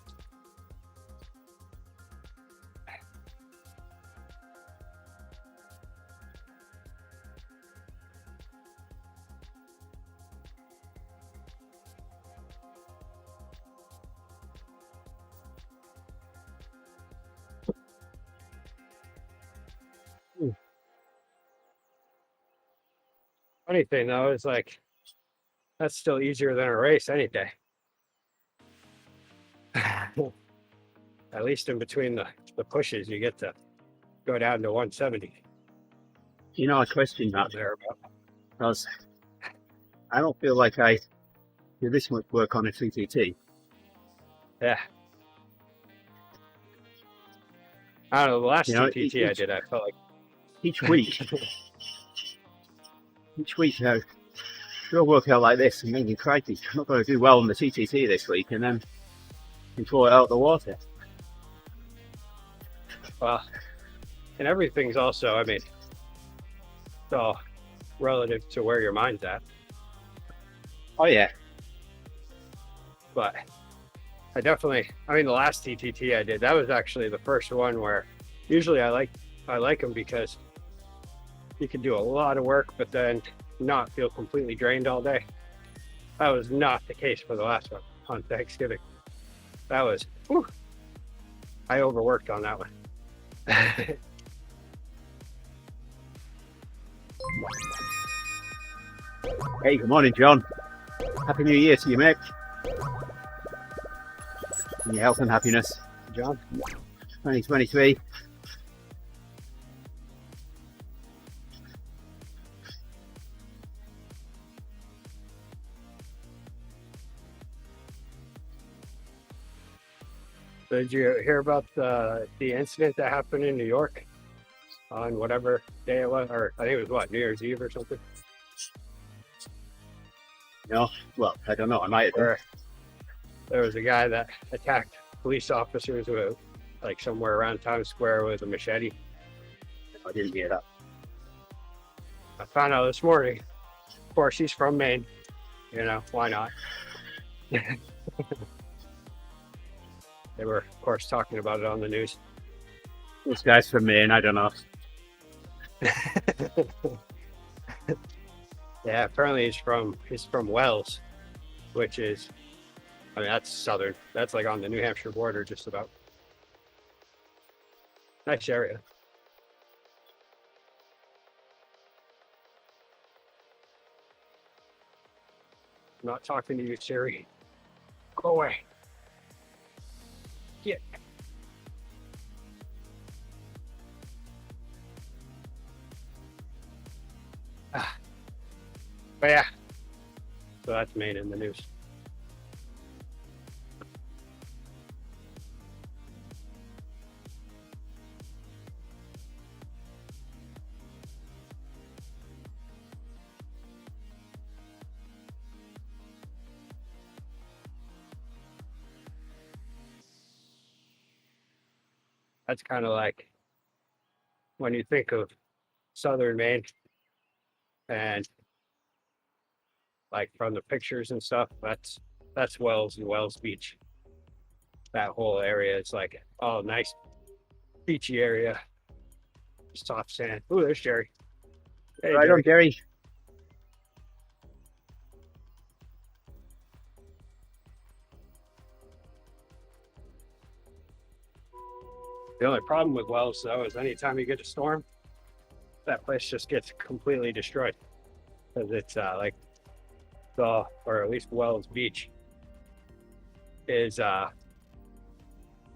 Funny thing though is like that's still easier than a race any day. At least in between the pushes, you get to go down to 170. You know, I question that Thereabout. because I don't feel like I do this much work on a CTT. Yeah. I don't know, the last You know, TTT I did, I felt like each week, I do a workout like this and thinking, crikey, I'm not going to do well on the TTT this week, and then you throw it out the water. well, and everything's also, I mean, it's all relative to where your mind's at. Oh yeah. But I mean, the last TTT I did, that was actually the first one where usually I like them because you can do a lot of work, but then not feel completely drained all day. That was not the case for the last one on Thanksgiving. That was, whew, I overworked on that one. Hey, good morning, John. Happy New Year to you, mate. And your health and happiness, John. 2023. So did you hear about the incident that happened in New York on whatever day it was, or I think it was what, New Year's Eve or something? No, well, I don't know. I might have. Where there was a guy that attacked police officers with, like, somewhere around Times Square with a machete. I didn't hear that. I found out this morning. Of course, he's from Maine. You know, why not? They were, of course, talking about it on the news. This guy's from Maine. I don't know. Yeah, apparently he's from Wells, which is, I mean, that's southern. That's like on the New Hampshire border, just about. Nice area. I'm not talking to you, Gerrie. Go away. Get. But yeah, so that's Maine in the news. That's kind of like when you think of southern Maine and like from the pictures and stuff, that's Wells and Wells Beach. That whole area is like, oh, nice beachy area, soft sand. Ooh, there's Gerrie. Hey, Right on, Gerrie. The only problem with Wells, though, is anytime you get a storm, that place just gets completely destroyed because it's like or at least Wells Beach is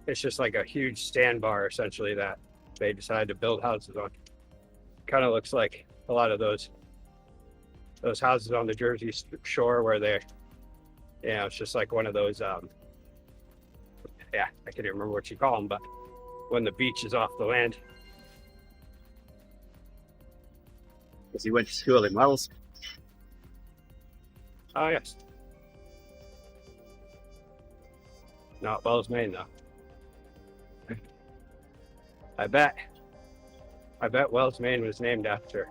it's just like a huge sandbar essentially that they decided to build houses on. Kind of looks like a lot of those houses on the Jersey shore where they're, you know, it's just like one of those yeah, I can't even remember what you call them, but when the beach is off the land. Because he went to school in Wells. Oh yes. Not Wells, Maine though. I bet Wells, Maine was named after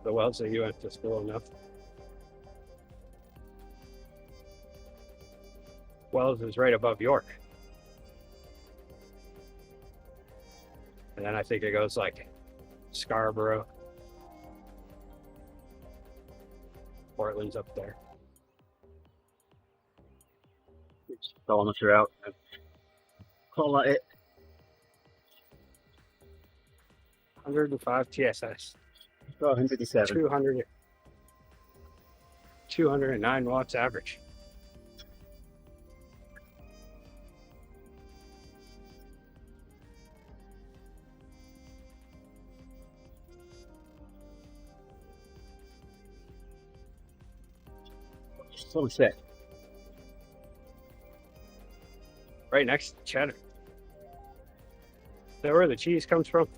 the Wells that you went to school in. Wells is right above York. And then I think it goes like Scarborough. Portland's up there. Kilometre out. Call that it. 105 TSS. 107. 209 watts average. So sick. Right next to cheddar. Is that where the cheese comes from?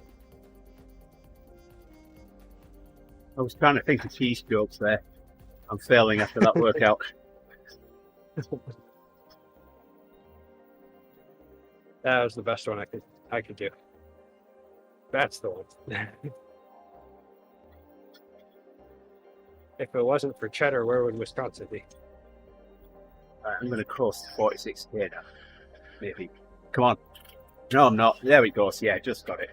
I was trying to think of cheese jokes there. I'm failing after that workout. That was the best one I could do. That's the one. If it wasn't for cheddar, where would Wisconsin be? Right, I'm going to cross to 46k now. Maybe. Come on. No, I'm not. There we go. So, yeah, just got it.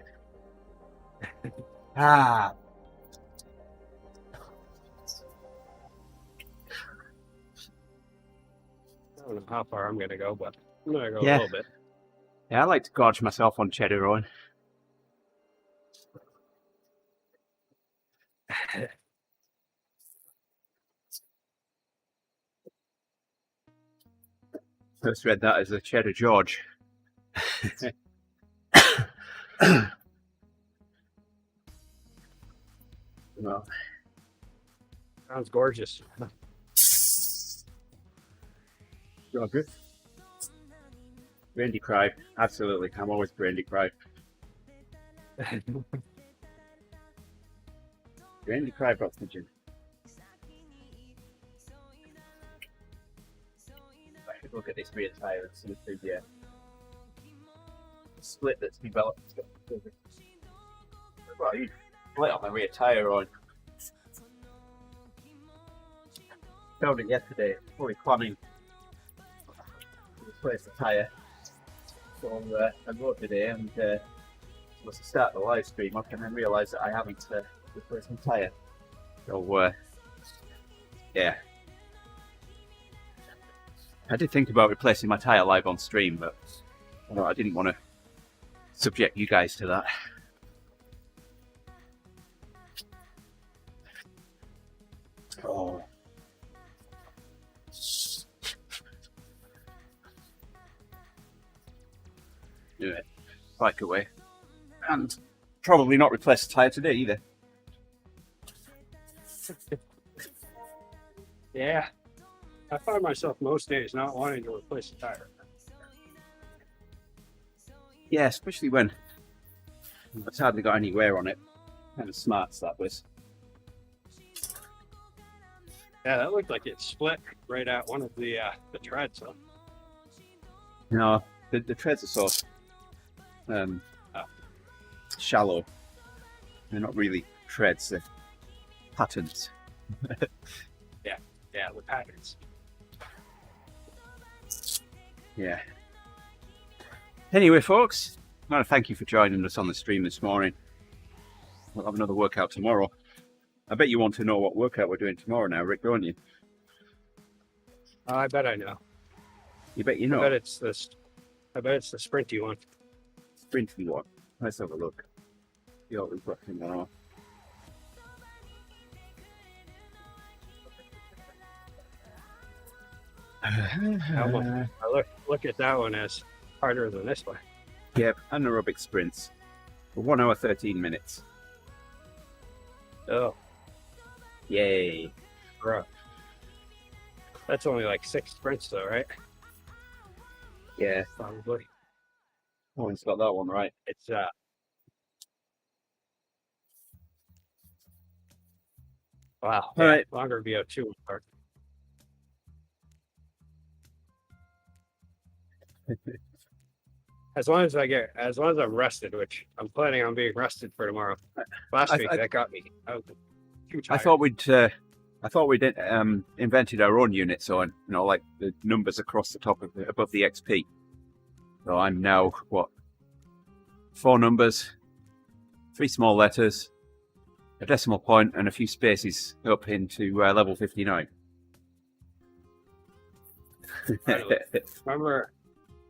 Ah. I don't know how far I'm going to go, but I'm going to go a Yeah. little bit. Yeah, I like to gorge myself on cheddar Owen. First read that as a cheddar George. Well, Sounds gorgeous. you're good. Brain deprived. Absolutely. I'm always brain deprived. Brain deprived oxygen. I should look at this rear tire and see if there's a split that's developed. Right. Split on the rear tire on. Found it yesterday. Probably planning to replace the tire. So I rode today and was to start the live stream up and then realised that I haven't replaced my tire. So, yeah. I did think about replacing my tyre live on stream, but I didn't want to subject you guys to that. Oh. Yeah, bike away. And probably not replace the tyre today either. Yeah. I find myself most days not wanting to replace the tire. Yeah, especially when it's hardly got any wear on it. Kind of smarts that was. Yeah, that looked like it split right at one of the treads. So. No, the treads are so shallow. They're not really treads, they're patterns. Yeah, the patterns. Yeah. Anyway, folks, I want to thank you for joining us on the stream this morning. We'll have another workout tomorrow. I bet you want to know what workout we're doing tomorrow now, Rick, don't you? I bet I know. You bet you know. I bet it's the sprinty one. Sprinty one. Let's have a look. See what we've got in there. I look at that one as harder than this one. Yep, anaerobic sprints. For 1 hour 13 minutes. Oh, Yay. bro. That's only like 6 sprints though, right? Yeah. Probably. Oh, it's got that one right. It's wow. All right. Longer VO2 part. As long as I'm rested, which I'm planning on being rested for tomorrow. Last week that got me. I was too tired. I thought we'd invented our own unit, so like the numbers across the top above the XP. So I'm now 4 numbers, 3 small letters, a decimal point, and a few spaces up into level 59.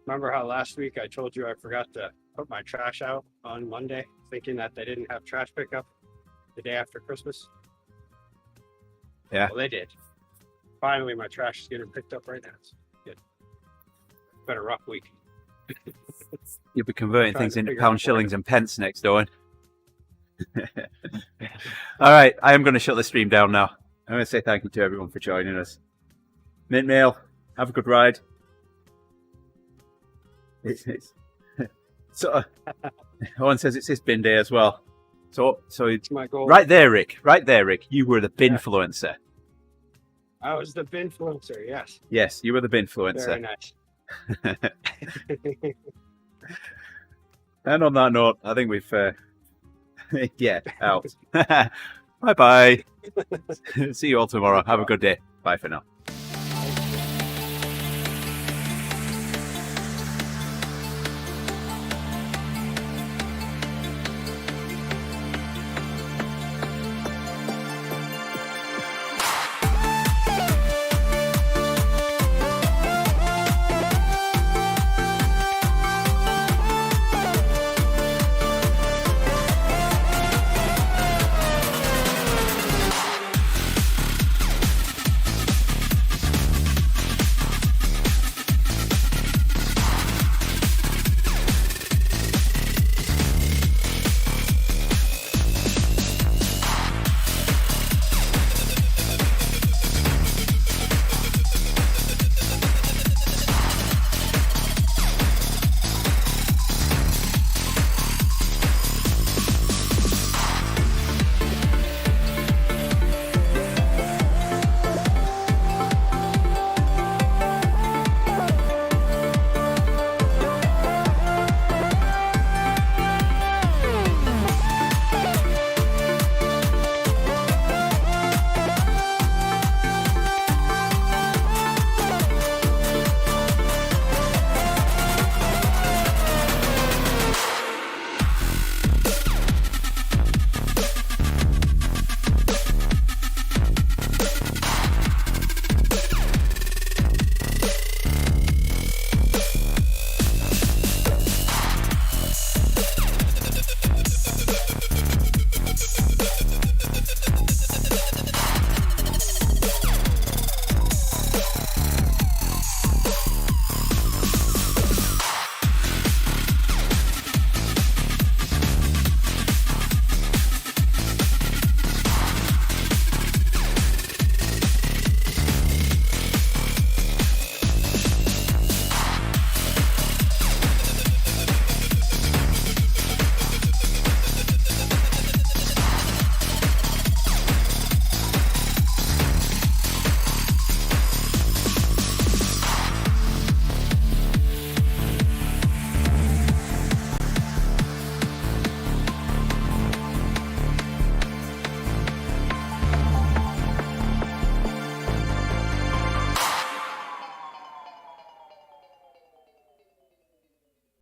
Remember how last week I told you I forgot to put my trash out on Monday, thinking that they didn't have trash pickup the day after Christmas? Yeah. Well, they did. Finally, my trash is getting picked up right now. It's good. It's been a rough week. You'll be converting things into pounds, shillings, and pence next, Owen. All right, I am going to shut the stream down now. I'm going to say thank you to everyone for joining us. Mint Mail, have a good ride. So Owen says it's his bin day as well. So It's my goal. right there, Rick. You were the binfluencer. I was the binfluencer, yes. Yes, you were the binfluencer. Very nice. And on that note, I think we've out. Bye bye. See you all tomorrow. Have a good day. Bye for now.